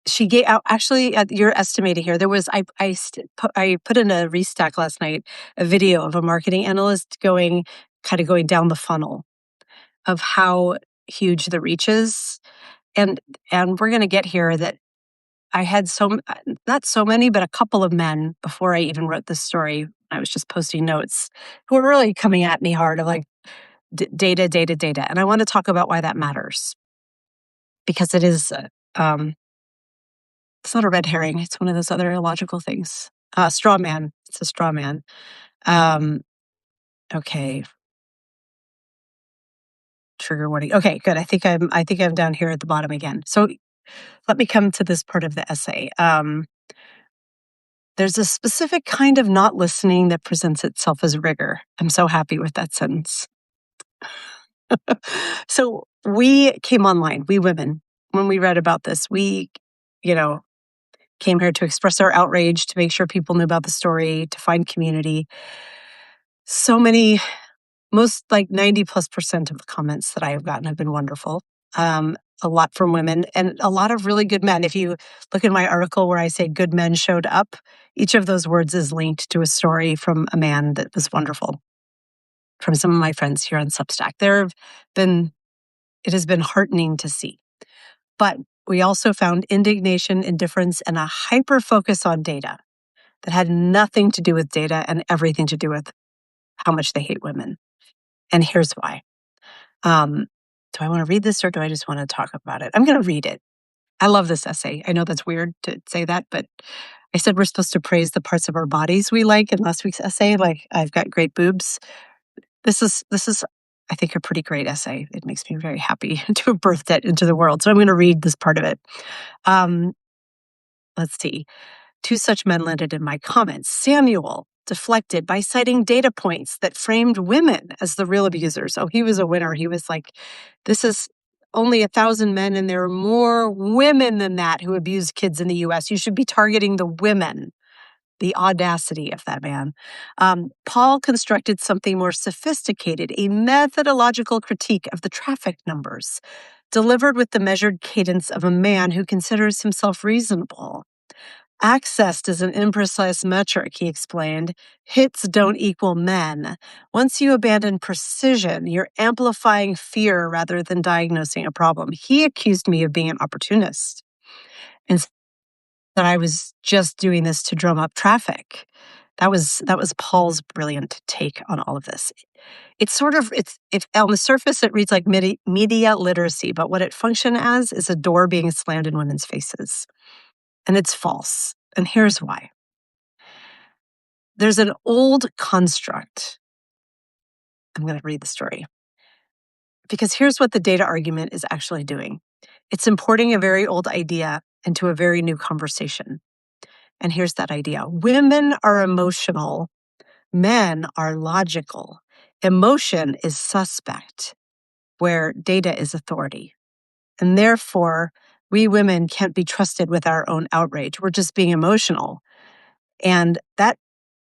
She gave out actually. You're estimating here. There was I put in a Restack last night a video of a marketing analyst going down the funnel of how huge the reach is, and we're going to get here that I had not so many, but a couple of men before I even wrote this story. I was just posting notes who were really coming at me hard of like data, and I want to talk about why that matters because it is. It's not a red herring. It's one of those other illogical things. Straw man. It's a straw man. Okay. Trigger warning. Okay, good. I think I'm down here at the bottom again. So let me come to this part of the essay. There's a specific kind of not listening that presents itself as rigor. I'm so happy with that sentence. So we came online, we women, when we read about this, we, you know, came here to express our outrage, to make sure people knew about the story, to find community. So many, most like 90+% of the comments that I have gotten have been wonderful. A lot from women and a lot of really good men. If you look in my article where I say good men showed up, each of those words is linked to a story from a man that was wonderful. From some of my friends here on Substack. It has been heartening to see. But we also found indignation, indifference, and a hyper focus on data that had nothing to do with data and everything to do with how much they hate women. And here's why. Do I want to read this or do I just want to talk about it? I'm going to read it. I love this essay. I know that's weird to say that, but I said we're supposed to praise the parts of our bodies we like in last week's essay. Like, I've got great boobs. This is, I think, a pretty great essay. It makes me very happy to have birthed it into the world. So I'm going to read this part of it. Let's see. Two such men landed in my comments. Samuel deflected by citing data points that framed women as the real abusers. Oh, he was a winner. He was like, this is only 1,000 men and there are more women than that who abuse kids in the US. You should be targeting the women. The audacity of that man. Paul constructed something more sophisticated, a methodological critique of the traffic numbers, delivered with the measured cadence of a man who considers himself reasonable. Accessed is an imprecise metric, he explained. Hits don't equal men. Once you abandon precision, you're amplifying fear rather than diagnosing a problem. He accused me of being an opportunist and that I was just doing this to drum up traffic. That was Paul's brilliant take on all of this. It's on the surface it reads like media literacy, but what it functions as is a door being slammed in women's faces. And it's false. And here's why. There's an old construct. I'm going to read the story. Because here's what the data argument is actually doing. It's importing a very old idea into a very new conversation. And here's that idea. Women are emotional. Men are logical. Emotion is suspect, where data is authority. And therefore, we women can't be trusted with our own outrage. We're just being emotional. And that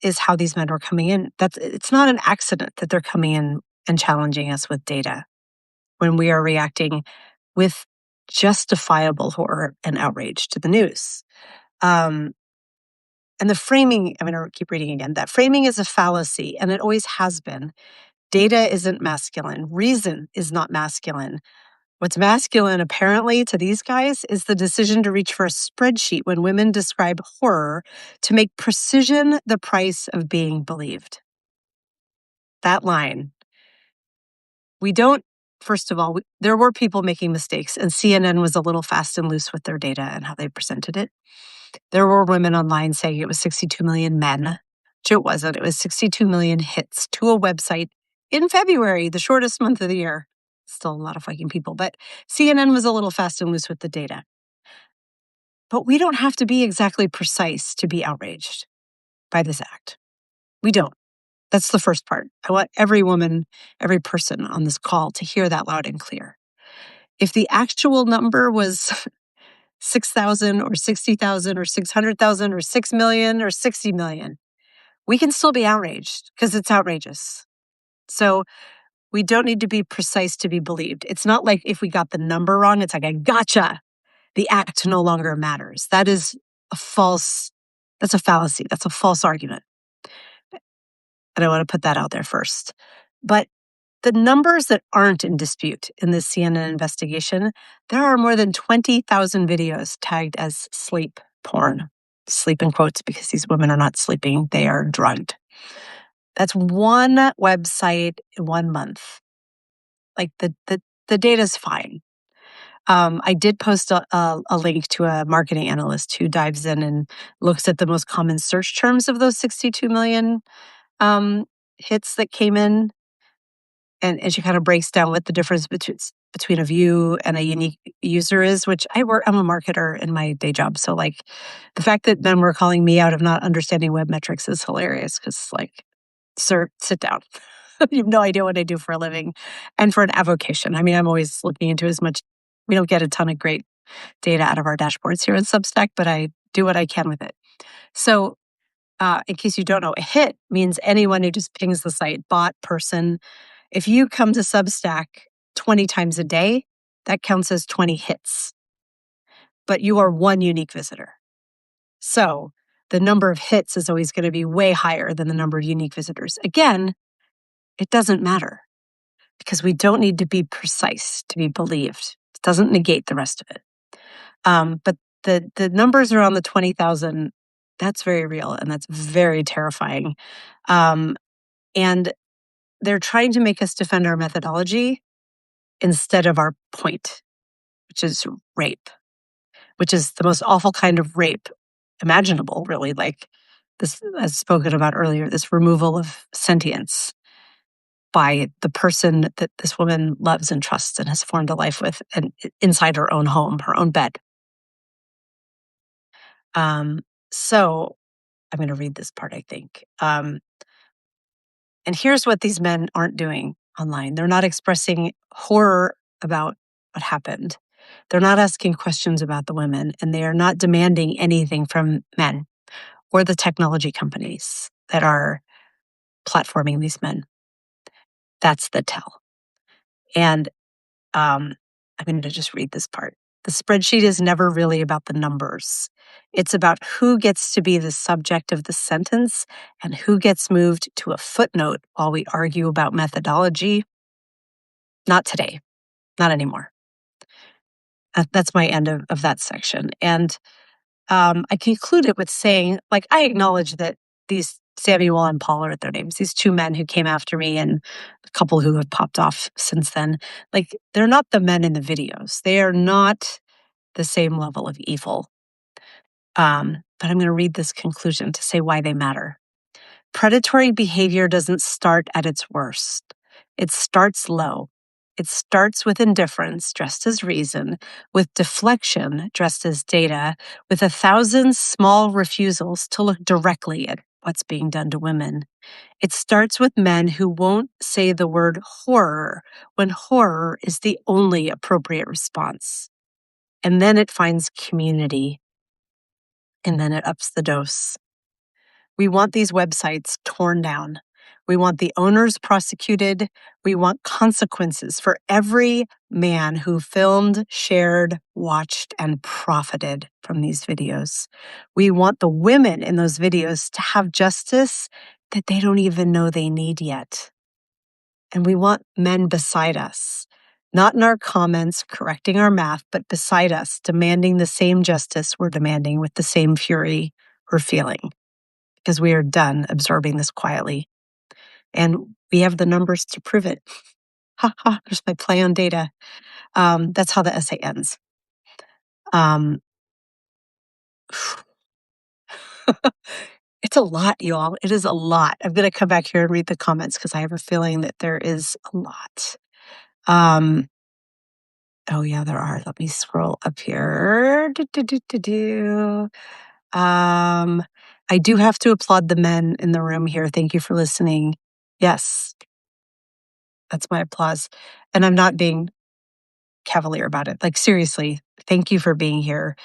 is how these men are coming in. It's not an accident that they're coming in and challenging us with data when we are reacting with justifiable horror and outrage to the news. And the framing, I'm going to keep reading again, that framing is a fallacy, and it always has been. Data isn't masculine. Reason is not masculine. What's masculine, apparently, to these guys is the decision to reach for a spreadsheet when women describe horror to make precision the price of being believed. That line. First of all, there were people making mistakes, and CNN was a little fast and loose with their data and how they presented it. There were women online saying it was 62 million men, which it wasn't. It was 62 million hits to a website in February, the shortest month of the year. Still a lot of fucking people, but CNN was a little fast and loose with the data. But we don't have to be exactly precise to be outraged by this act. We don't. That's the first part. I want every woman, every person on this call to hear that loud and clear. If the actual number was 6,000 or 60,000 or 600,000 or 6 million or 60 million, we can still be outraged because it's outrageous. So we don't need to be precise to be believed. It's not like if we got the number wrong, it's like a gotcha. The act no longer matters. That's a fallacy. That's a false argument. And I want to put that out there first. But the numbers that aren't in dispute in this CNN investigation, there are more than 20,000 videos tagged as sleep porn. Sleep in quotes because these women are not sleeping, they are drugged. That's one website in 1 month. Like the data's fine. I did post a link to a marketing analyst who dives in and looks at the most common search terms of those 62 million hits that came in. And she kind of breaks down what the difference between a view and a unique user is, which I'm a marketer in my day job. So like the fact that men were calling me out of not understanding web metrics is hilarious because like, sir, sit down. You have no idea what I do for a living and for an avocation. I mean, I'm always looking into as much. We don't get a ton of great data out of our dashboards here in Substack, but I do what I can with it. So in case you don't know, a hit means anyone who just pings the site, bot, person. If you come to Substack 20 times a day, that counts as 20 hits. But you are one unique visitor. So the number of hits is always going to be way higher than the number of unique visitors. Again, it doesn't matter because we don't need to be precise to be believed. It doesn't negate the rest of it. But the numbers around the 20,000, that's very real and that's very terrifying. And they're trying to make us defend our methodology instead of our point, which is rape, which is the most awful kind of rape imaginable, really. Like this, as spoken about earlier, this removal of sentience by the person that this woman loves and trusts and has formed a life with, and inside her own home, her own bed. So I'm going to read this part, I think. And here's what these men aren't doing online. They're not expressing horror about what happened. They're not asking questions about the women, and they are not demanding anything from men or the technology companies that are platforming these men. That's the tell. And I'm going to just read this part. The spreadsheet is never really about the numbers. It's about who gets to be the subject of the sentence and who gets moved to a footnote while we argue about methodology. Not today. Not anymore. That's my end of that section. And I conclude it with saying, like, I acknowledge that these Samuel and Paul are their names, these two men who came after me and a couple who have popped off since then. Like, they're not the men in the videos. They are not the same level of evil. But I'm going to read this conclusion to say why they matter. Predatory behavior doesn't start at its worst. It starts low. It starts with indifference dressed as reason, with deflection dressed as data, with 1,000 small refusals to look directly at what's being done to women. It starts with men who won't say the word horror when horror is the only appropriate response. And then it finds community. And then it ups the dose. We want these websites torn down. We want the owners prosecuted. We want consequences for every man who filmed, shared, watched, and profited from these videos. We want the women in those videos to have justice that they don't even know they need yet. And we want men beside us, not in our comments correcting our math, but beside us, demanding the same justice we're demanding with the same fury we're feeling. Because we are done absorbing this quietly. And we have the numbers to prove it. Ha ha, there's my play on data. That's how the essay ends. It's a lot, y'all. It is a lot. I'm going to come back here and read the comments because I have a feeling that there is a lot. Oh, yeah, there are. Let me scroll up here. I do have to applaud the men in the room here. Thank you for listening. Yes, that's my applause. And I'm not being cavalier about it. Like, seriously, thank you for being here.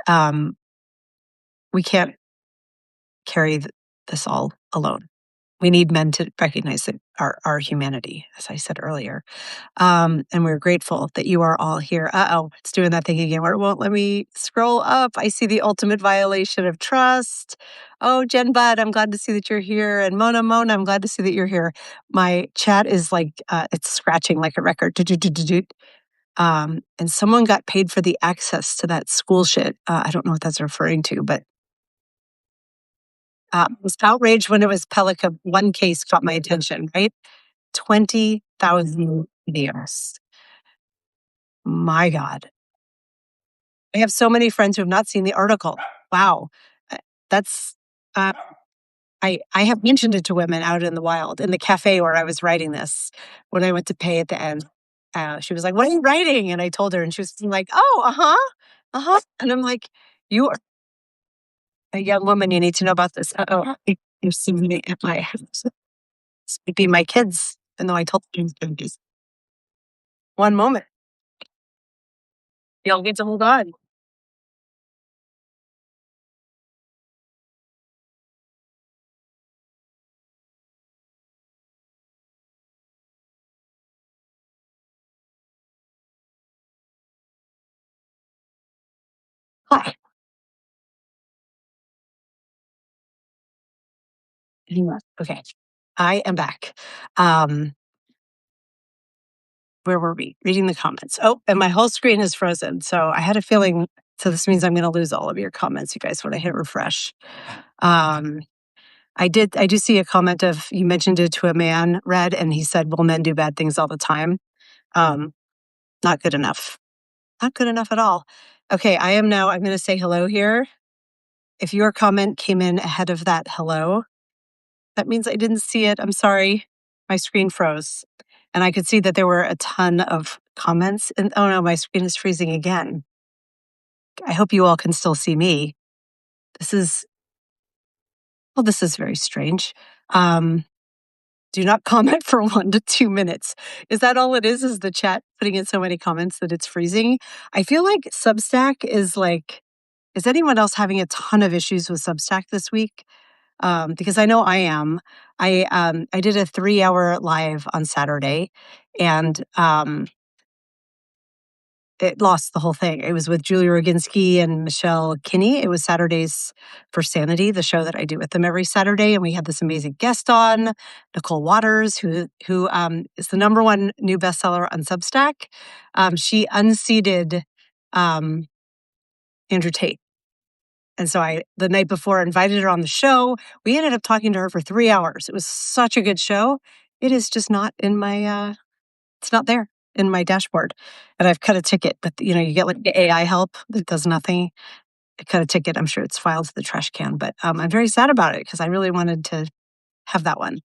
We can't carry this all alone. We need men to recognize that our humanity, as I said earlier. And we're grateful that you are all here. Uh-oh, it's doing that thing again where it won't let me scroll up. I see the ultimate violation of trust. Oh, Jen Budd, I'm glad to see that you're here. And Mona, I'm glad to see that you're here. My chat is like, it's scratching like a record. And someone got paid for the access to that school shit. I don't know what that's referring to, but was outraged when it was Pelica. One case caught my attention, right? 20,000 videos. My God. I have so many friends who have not seen the article. Wow. That's, I have mentioned it to women out in the wild, in the cafe where I was writing this, when I went to pay at the end. she was like, "What are you writing?" And I told her, and she was like, "Oh, uh-huh, uh-huh." And I'm like, "You are a young woman, you need to know about this." Uh-oh, you're sitting at my house. This might be my kids, even though I told them to just one moment. You'll need to hold on. Hi. Okay. I am back. Um, where were we? Reading the comments. Oh, and my whole screen is frozen. So I had a feeling. So this means I'm going to lose all of your comments, you guys, when I hit refresh. Um, I do see a comment of you mentioned it to a man, Red, and he said, "Well, men do bad things all the time." Um, not good enough. Not good enough at all. Okay, I'm going to say hello here. If your comment came in ahead of that hello, that means I didn't see it. I'm sorry. My screen froze. And I could see that there were a ton of comments. And oh no, my screen is freezing again. I hope you all can still see me. This is, well, this is very strange. Do not comment for 1 to 2 minutes. Is that all it is the chat putting in so many comments that it's freezing? I feel like Substack is like, is anyone else having a ton of issues with Substack this week? Because I know I am. I did a 3-hour live on Saturday, and it lost the whole thing. It was with Julie Roginski and Michelle Kinney. It was Saturdays for Sanity, the show that I do with them every Saturday, and we had this amazing guest on, Nicole Waters, who is the #1 new bestseller on Substack. She unseated Andrew Tate. And so the night before, invited her on the show. We ended up talking to her for 3 hours. It was such a good show. It is just not in my, it's not there in my dashboard. And I've cut a ticket, but you get like the AI help that does nothing. I cut a ticket. I'm sure it's filed to the trash can, but I'm very sad about it because I really wanted to have that one.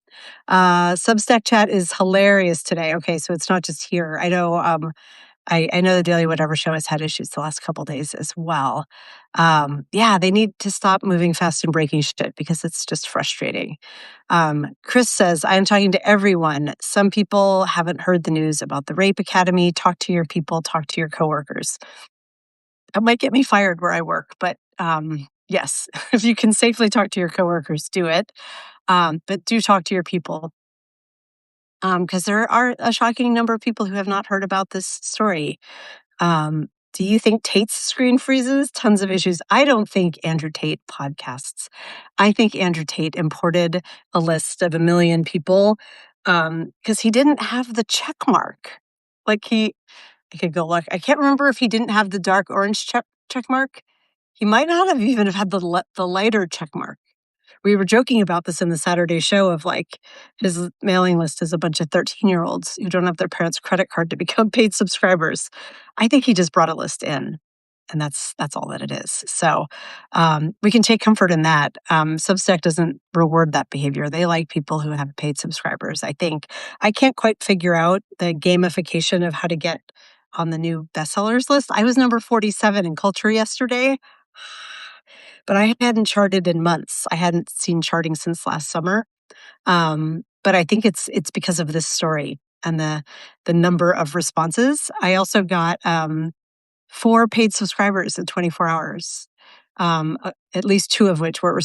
Substack chat is hilarious today. Okay, so it's not just here. I know I know the Daily Whatever show has had issues the last couple days as well. Yeah, they need to stop moving fast and breaking shit because it's just frustrating. Chris says, I am talking to everyone. Some people haven't heard the news about the Rape Academy. Talk to your people, talk to your coworkers. That might get me fired where I work, but yes, if you can safely talk to your coworkers, do it. But do talk to your people because there are a shocking number of people who have not heard about this story. Do you think Tate's screen freezes? Tons of issues. I don't think Andrew Tate podcasts. I think Andrew Tate imported a list of 1 million people because he didn't have the check mark. I could go look. I can't remember if he didn't have the dark orange check mark. He might not have even had the lighter check mark. We were joking about this in the Saturday show of like his mailing list is a bunch of 13-year-olds who don't have their parents' credit card to become paid subscribers. I think he just brought a list in, and that's all that it is. So we can take comfort in that. Substack doesn't reward that behavior. They like people who have paid subscribers, I think. I can't quite figure out the gamification of how to get on the new bestsellers list. I was number 47 in culture yesterday. But I hadn't charted in months. I hadn't seen charting since last summer. But I think it's because of this story and the number of responses. I also got 4 paid subscribers in 24 hours, at least 2 of which were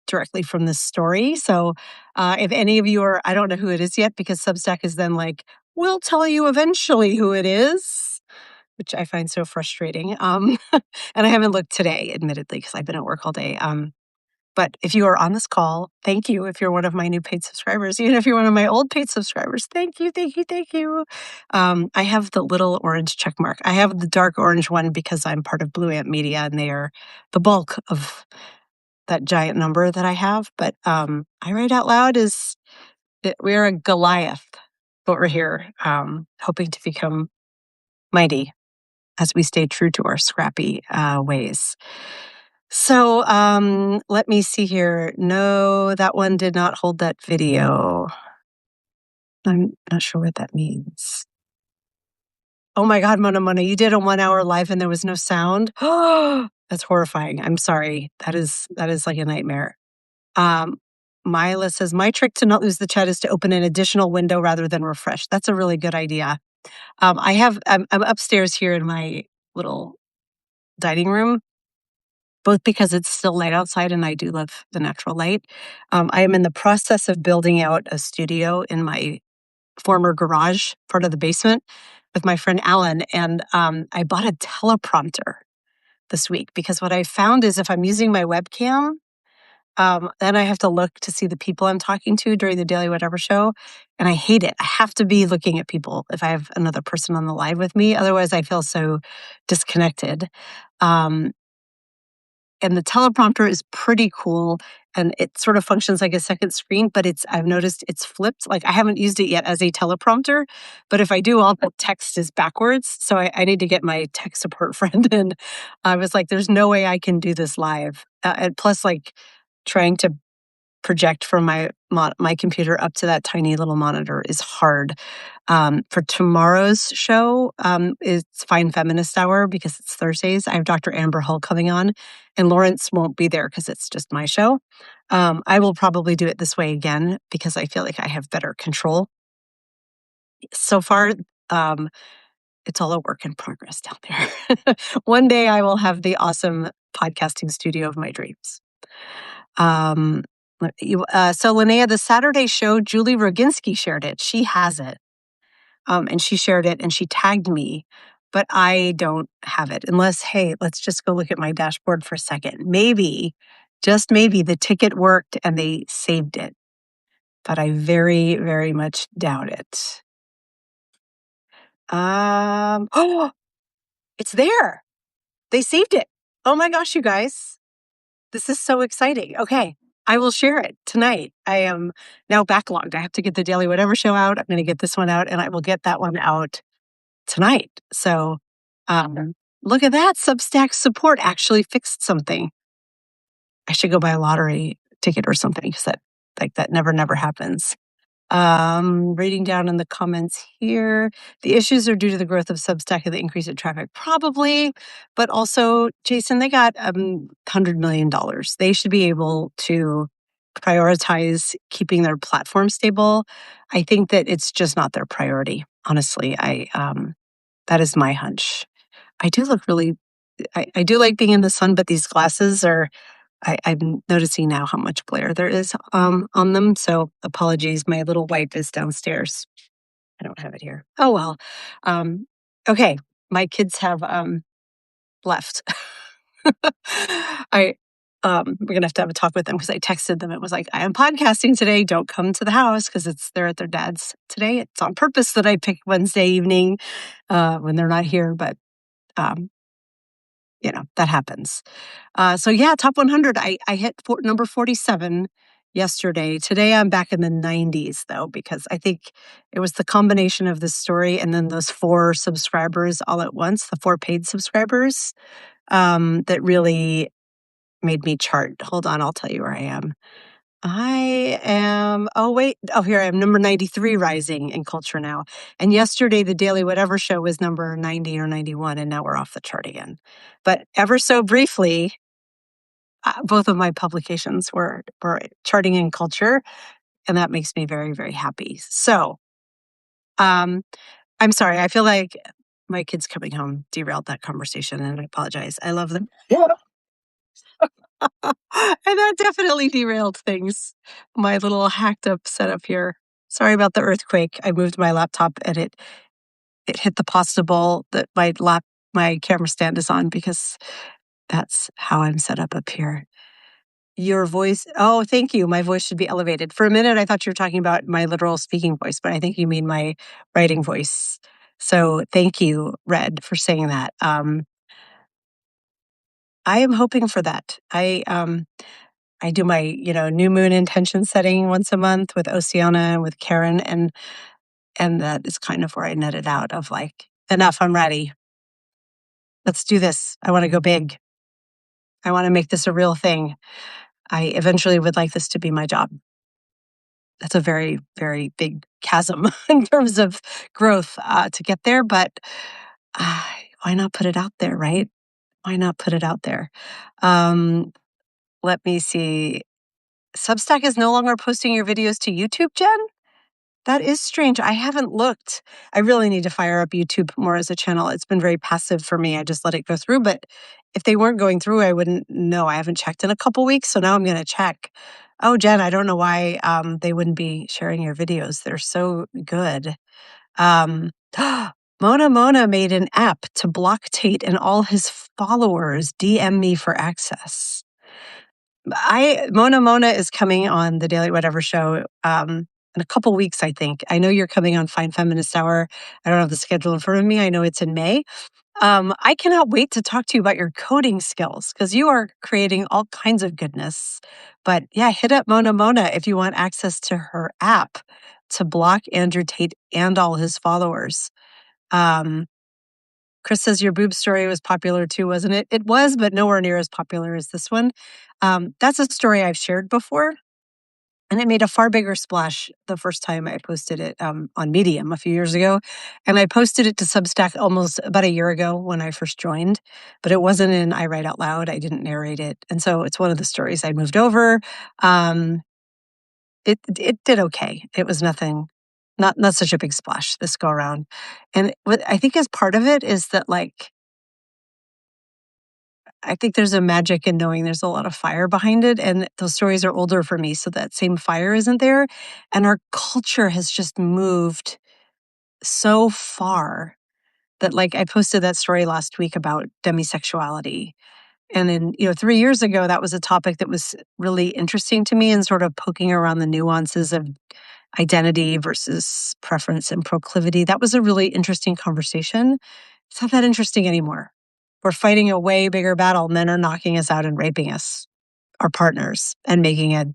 directly from this story. So if any of you are, I don't know who it is yet because Substack is then like, we'll tell you eventually who it is, which I find so frustrating. And I haven't looked today, admittedly, because I've been at work all day. But if you are on this call, thank you. If you're one of my new paid subscribers, even if you're one of my old paid subscribers, thank you, thank you, thank you. I have the little orange check mark. I have the dark orange one because I'm part of Blue Ant Media, and they are the bulk of that giant number that I have. But I write out loud is we're a Goliath over here, hoping to become mighty as we stay true to our scrappy ways. So let me see here. No, that one did not hold that video. I'm not sure what that means. Oh my God, Mona Mona, you did a 1 hour live and there was no sound? That's horrifying. I'm sorry. That is like a nightmare. Myla says, my trick to not lose the chat is to open an additional window rather than refresh. That's a really good idea. I'm upstairs here in my little dining room, both because it's still light outside and I do love the natural light. I am in the process of building out a studio in my former garage, part of the basement, with my friend Alan. And I bought a teleprompter this week because what I found is if I'm using my webcam, then I have to look to see the people I'm talking to during the Daily Whatever show. And I hate it. I have to be looking at people if I have another person on the live with me. Otherwise, I feel so disconnected. Um, and the teleprompter is pretty cool. And it sort of functions like a second screen, but I've noticed it's flipped. Like I haven't used it yet as a teleprompter, but if I do, all the text is backwards. So I need to get my tech support friend. And I was like, there's no way I can do this live. And plus, like trying to project from my computer up to that tiny little monitor is hard. For tomorrow's show, it's Fine Feminist Hour because it's Thursdays. I have Dr. Amber Hull coming on, and Lawrence won't be there because it's just my show. I will probably do it this way again because I feel like I have better control. So far, it's all a work in progress down there. One day I will have the awesome podcasting studio of my dreams. So Linnea, the Saturday show, Julie Roginski shared it. She has it. And she shared it and she tagged me, but I don't have it unless, hey, let's just go look at my dashboard for a second. Maybe, just maybe the ticket worked and they saved it, but I very, very much doubt it. Oh, it's there. They saved it. Oh my gosh, you guys. This is so exciting. Okay. I will share it tonight. I am now backlogged. I have to get the Daily Whatever show out. I'm going to get this one out and I will get that one out tonight. So look at that. Substack support actually fixed something. I should go buy a lottery ticket or something because that never happens. Reading down in the comments here, the issues are due to the growth of Substack and the increase in traffic, probably, but also, Jason, they got $100 million. They should be able to prioritize keeping their platform stable. I think that it's just not their priority. Honestly, that is my hunch. I do look really, I do like being in the sun, but these glasses are I'm noticing now how much glare there is on them. So apologies. My little wipe is downstairs. I don't have it here. Oh, well. Okay. My kids have left. We're going to have a talk with them because I texted them. It was like, I am podcasting today. Don't come to the house because they're at their dad's today. It's on purpose that I pick Wednesday evening when they're not here. But that happens. So yeah, top 100. I hit number 47 yesterday. Today I'm back in the 90s though, because I think it was the combination of this story and then those 4 subscribers all at once, the 4 paid subscribers, that really made me chart. Hold on, I'll tell you where I am. Here I am, number 93 rising in culture now. And yesterday, the Daily Whatever show was number 90 or 91, and now we're off the chart again. But ever so briefly, both of my publications were charting in culture, and that makes me very, very happy. So, I'm sorry. I feel like my kids coming home derailed that conversation, and I apologize. I love them. And that definitely derailed things. My little hacked up setup here. Sorry about the earthquake. I moved my laptop and it hit the pasta bowl that my camera stand is on because that's how I'm set up here. Your voice, oh, thank you. My voice should be elevated. For a minute, I thought you were talking about my literal speaking voice, but I think you mean my writing voice. So thank you, Red, for saying that. I am hoping for that. I do my, new moon intention setting once a month with Oceana and with Karen, and that is kind of where I netted out of like, enough, I'm ready. Let's do this. I want to go big. I want to make this a real thing. I eventually would like this to be my job. That's a very, very big chasm in terms of growth to get there, but why not put it out there, right? Why not put it out there? Um, Let me see. Substack is no longer posting your videos to YouTube, Jen? That is strange. I haven't looked. I really need to fire up YouTube more as a channel. It's been very passive for me. I just let it go through. But if they weren't going through, I wouldn't know. I haven't checked in a couple weeks, so now I'm going to check. Oh, Jen, I don't know why they wouldn't be sharing your videos. They're so good. Um, Mona Mona made an app to block Tate and all his followers. DM me for access. Mona Mona is coming on the Daily Whatever show in a couple weeks, I think. I know you're coming on Fine Feminist Hour. I don't have the schedule in front of me. I know it's in May. I cannot wait to talk to you about your coding skills because you are creating all kinds of goodness. But yeah, hit up Mona Mona if you want access to her app to block Andrew Tate and all his followers. Chris says your boob story was popular too, wasn't it? It was, but nowhere near as popular as this one. That's a story I've shared before, and it made a far bigger splash the first time I posted it on Medium a few years ago. And I posted it to Substack almost about a year ago when I first joined, but it wasn't in I Write Out Loud. I didn't narrate it. And so it's one of the stories I moved over. It did okay. It was nothing, not such a big splash this go around. And what I think is part of it is that I think there's a magic in knowing there's a lot of fire behind it. And those stories are older for me. So that same fire isn't there. And our culture has just moved so far that I posted that story last week about demisexuality. And then, 3 years ago, that was a topic that was really interesting to me and sort of poking around the nuances of identity versus preference and proclivity. That was a really interesting conversation. It's not that interesting anymore. We're fighting a way bigger battle. Men are knocking us out and raping us, our partners, and making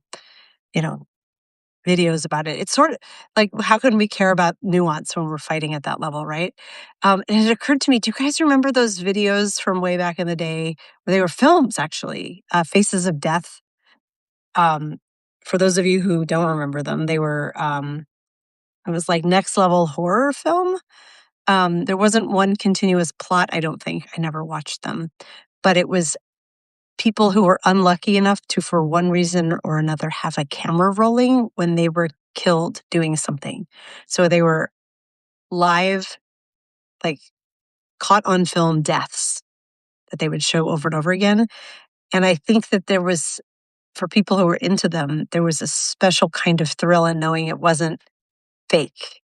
videos about it. It's sort of like, how can we care about nuance when we're fighting at that level, right? And it occurred to me, do you guys remember those videos from way back in the day where they were films, actually, Faces of Death? For those of you who don't remember them, they were, it was like next level horror film. There wasn't one continuous plot, I don't think. I never watched them. But it was people who were unlucky enough to, for one reason or another, have a camera rolling when they were killed doing something. So they were live, caught on film deaths that they would show over and over again. And I think that there was, for people who were into them, there was a special kind of thrill in knowing it wasn't fake.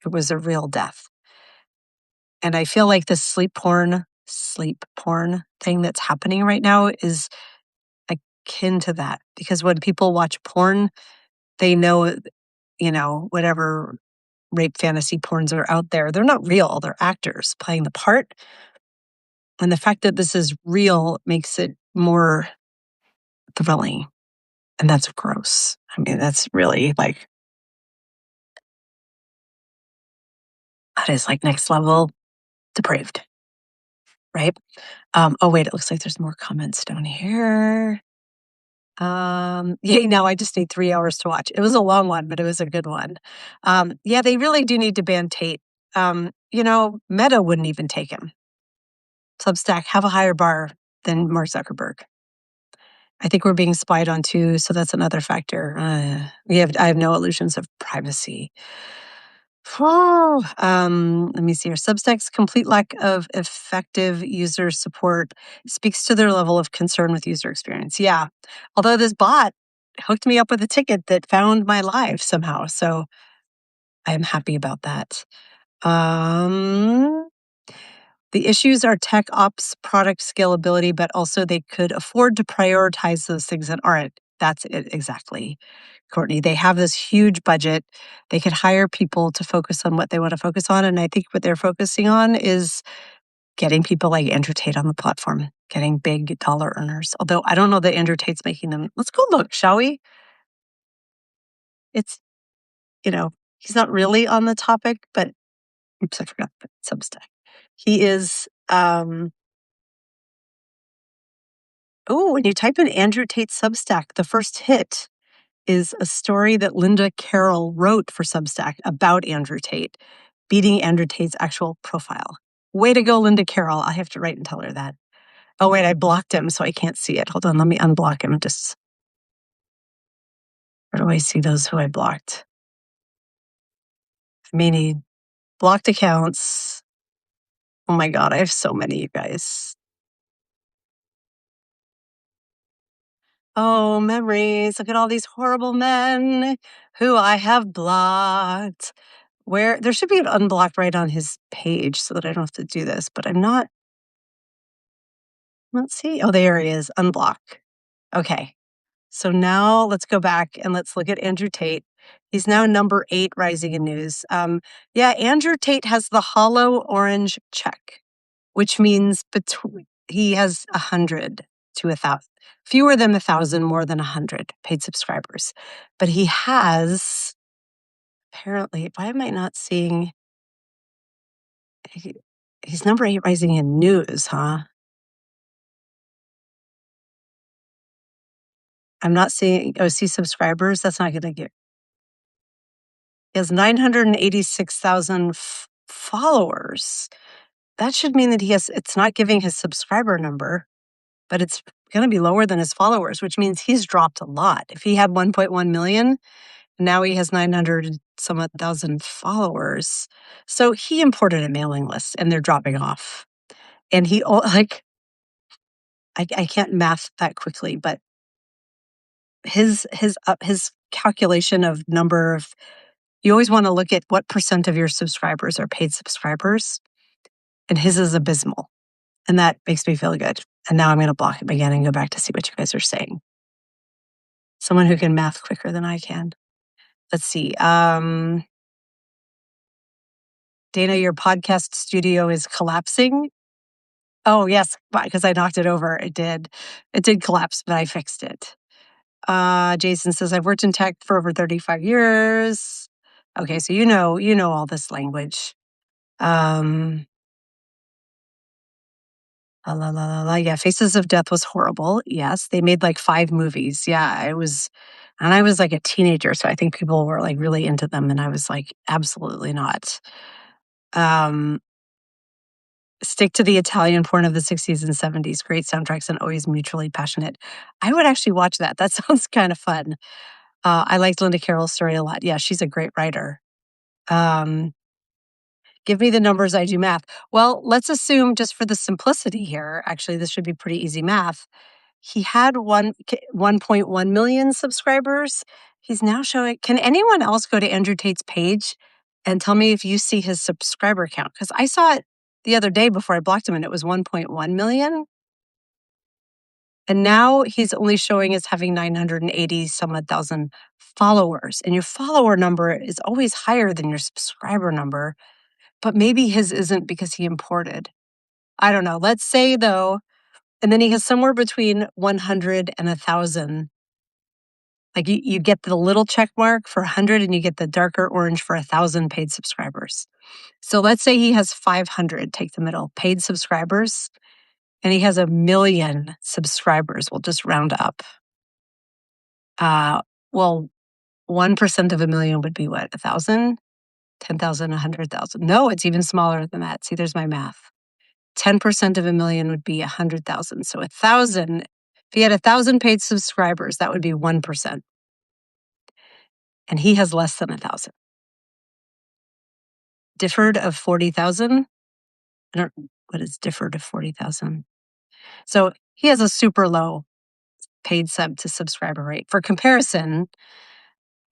It was a real death. And I feel like the sleep porn thing that's happening right now is akin to that. Because when people watch porn, they know, whatever rape fantasy porns are out there, they're not real. They're actors playing the part. And the fact that this is real makes it more thrilling. And that's gross. I mean, that's really that is next level depraved, right? Oh, wait, it looks like there's more comments down here. Yay, now I just need 3 hours to watch. It was a long one, but it was a good one. Yeah, they really do need to ban Tate. Meta wouldn't even take him. Substack, have a higher bar than Mark Zuckerberg. I think we're being spied on too, so that's another factor. I have no illusions of privacy. Let me see here. Substack's complete lack of effective user support speaks to their level of concern with user experience. Yeah. Although this bot hooked me up with a ticket that found my live somehow. So I'm happy about that. The issues are tech ops, product scalability, but also they could afford to prioritize those things that aren't. That's it exactly, Courtney. They have this huge budget. They could hire people to focus on what they want to focus on. And I think what they're focusing on is getting people like Andrew Tate on the platform, getting big dollar earners. Although I don't know that Andrew Tate's making them. Let's go look, shall we? It's, he's not really on the topic, but oops, I forgot the Substack. He is, when you type in Andrew Tate Substack, the first hit is a story that Linda Carroll wrote for Substack about Andrew Tate, beating Andrew Tate's actual profile. Way to go, Linda Carroll. I have to write and tell her that. Oh, wait, I blocked him, so I can't see it. Hold on, let me unblock him. Where do I see those who I blocked? I may need blocked accounts. Oh my God, I have so many, you guys. Oh, memories. Look at all these horrible men who I have blocked. Where there should be an unblocked right on his page so that I don't have to do this, but I'm not. Let's see. Oh, there he is. Unblock. Okay. So now let's go back and let's look at Andrew Tate. He's now number 8 rising in news. Yeah, Andrew Tate has the hollow orange check, which means he has 100 to 1,000, fewer than 1,000, more than 100 paid subscribers. But he has, apparently, why am I not seeing? He's number 8 rising in news, huh? I'm not seeing OC subscribers. That's not going to get. He has 986,000 followers. That should mean that it's not giving his subscriber number, but it's going to be lower than his followers, which means he's dropped a lot. If he had 1.1 million, now he has 900 some odd thousand followers. So he imported a mailing list and they're dropping off. And he, like, I can't math that quickly, but his calculation of number of, you always want to look at what percent of your subscribers are paid subscribers, and his is abysmal, and that makes me feel good. And now I'm going to block him again and go back to see what you guys are saying. Someone who can math quicker than I can. Let's see. Dana, your podcast studio is collapsing. Oh yes, because I knocked it over. It did collapse, but I fixed it. Jason says, I've worked in tech for over 35 years. Okay, so you know all this language. Yeah, Faces of Death was horrible. Yes, they made like 5 movies. Yeah, it was, and I was like a teenager, so I think people were like really into them, and I was like, absolutely not. Stick to the Italian porn of the 60s and 70s. Great soundtracks and always mutually passionate. I would actually watch that. That sounds kind of fun. I liked Linda Carroll's story a lot. Yeah, she's a great writer. Give me the numbers, I do math. Well, let's assume just for the simplicity here, actually, this should be pretty easy math. He had 1.1 million subscribers. He's now showing, can anyone else go to Andrew Tate's page and tell me if you see his subscriber count? Because I saw it the other day before I blocked him and it was 1.1 million. And now he's only showing as having 980 some odd thousand followers. And your follower number is always higher than your subscriber number. But maybe his isn't because he imported. I don't know. Let's say though, and then he has somewhere between 100 and 1,000. Like you get the little check mark for 100 and you get the darker orange for 1,000 paid subscribers. So let's say he has 500, take the middle, paid subscribers, and he has 1 million subscribers. We'll just round up. Well, 1% of 1 million would be what? 1,000? 10,000, 100,000. No, it's even smaller than that. See, there's my math. 10% of 1 million would be 100,000. So 1,000, if he had 1,000 paid subscribers, that would be 1%. And he has less than 1,000. Differed of 40,000. What is differed of 40,000? So he has a super low paid sub to subscriber rate. For comparison,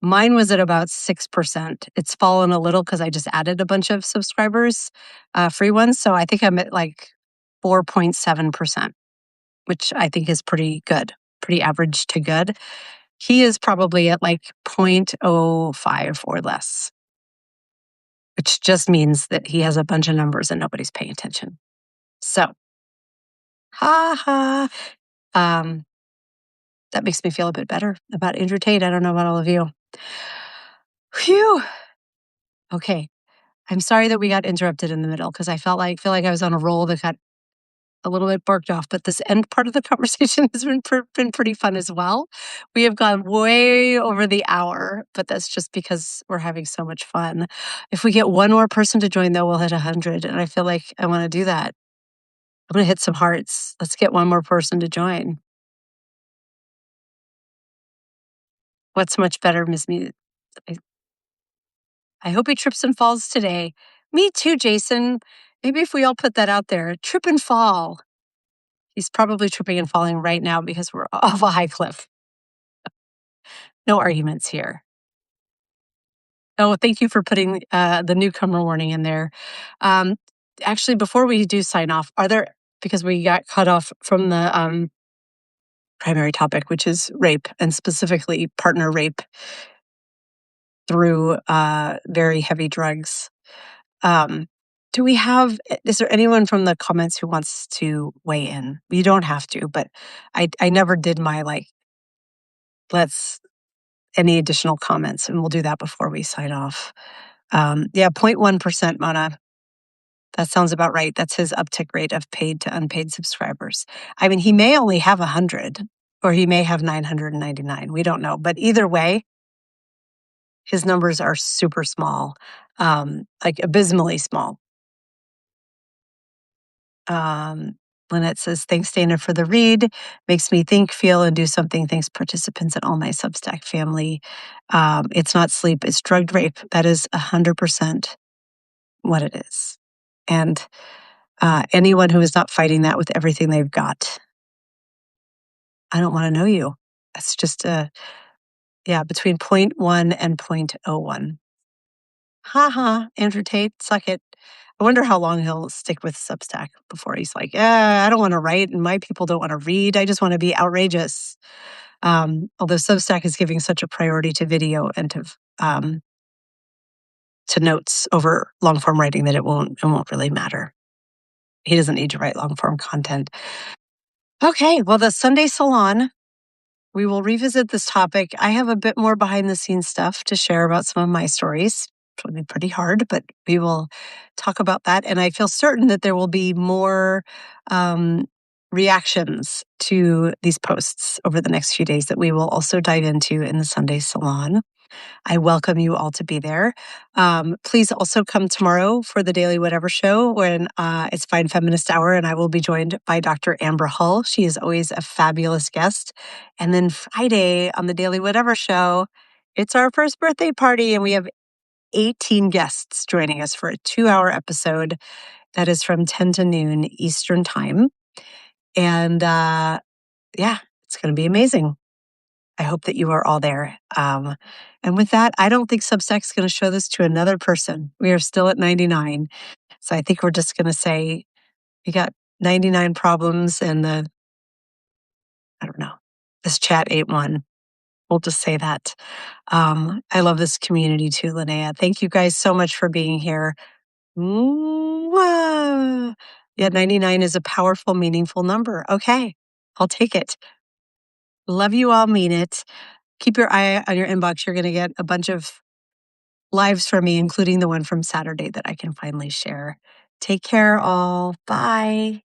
mine was at about 6%. It's fallen a little because I just added a bunch of subscribers, free ones. So I think I'm at like 4.7%, which I think is pretty good, pretty average to good. He is probably at like 0.05 or less, which just means that he has a bunch of numbers and nobody's paying attention. So, ha ha. That makes me feel a bit better about Andrew Tate. I don't know about all of you. Phew. Okay. I'm sorry that we got interrupted in the middle because I feel like I was on a roll that got a little bit barked off, but this end part of the conversation has been pretty fun as well. We have gone way over the hour, but that's just because we're having so much fun. If we get one more person to join, though, we'll hit 100, and I feel like I want to do that. I'm going to hit some hearts. Let's get one more person to join. What's much better, Miss Me? I hope he trips and falls today. Me too, Jason. Maybe if we all put that out there, trip and fall. He's probably tripping and falling right now because we're off a high cliff. No arguments here. Oh, thank you for putting the newcomer warning in there. Actually, before we do sign off, because we got cut off from the primary topic, which is rape, and specifically partner rape through very heavy drugs. Is there anyone from the comments who wants to weigh in? You don't have to, but I never did my any additional comments, and we'll do that before we sign off. 0.1%, Mona. That sounds about right. That's his uptick rate of paid to unpaid subscribers. I mean, he may only have 100, or he may have 999. We don't know. But either way, his numbers are super small, like abysmally small. Lynette says, thanks, Dana, for the read. Makes me think, feel, and do something. Thanks, participants and all my Substack family. It's not sleep, it's drugged rape. That is 100% what it is. And anyone who is not fighting that with everything they've got, I don't want to know you. That's just between 0.1 and 0.01. Andrew Tate, suck it. I wonder how long he'll stick with Substack before he's like, I don't want to write and my people don't want to read. I just want to be outrageous. Although Substack is giving such a priority to video and to notes over long form writing that it won't really matter. He doesn't need to write long form content. Okay, well, the Sunday Salon, we will revisit this topic. I have a bit more behind the scenes stuff to share about some of my stories. It'll be pretty hard, but we will talk about that. And I feel certain that there will be more reactions to these posts over the next few days that we will also dive into in the Sunday Salon. I welcome you all to be there. Please also come tomorrow for the Daily Whatever show when it's Fine Feminist Hour, and I will be joined by Dr. Amber Hull. She is always a fabulous guest. And then Friday on the Daily Whatever show, it's our first birthday party, and we have 18 guests joining us for a 2-hour episode that is from 10 to noon Eastern Time. And it's going to be amazing. I hope that you are all there. And with that, I don't think Substack's going to show this to another person. We are still at 99. So I think we're just going to say we got 99 problems and this chat ate one. We'll just say that. I love this community too, Linnea. Thank you guys so much for being here. Mwah. Yeah, 99 is a powerful, meaningful number. Okay, I'll take it. Love you all, mean it. Keep your eye on your inbox. You're going to get a bunch of lives from me, including the one from Saturday that I can finally share. Take care, all. Bye.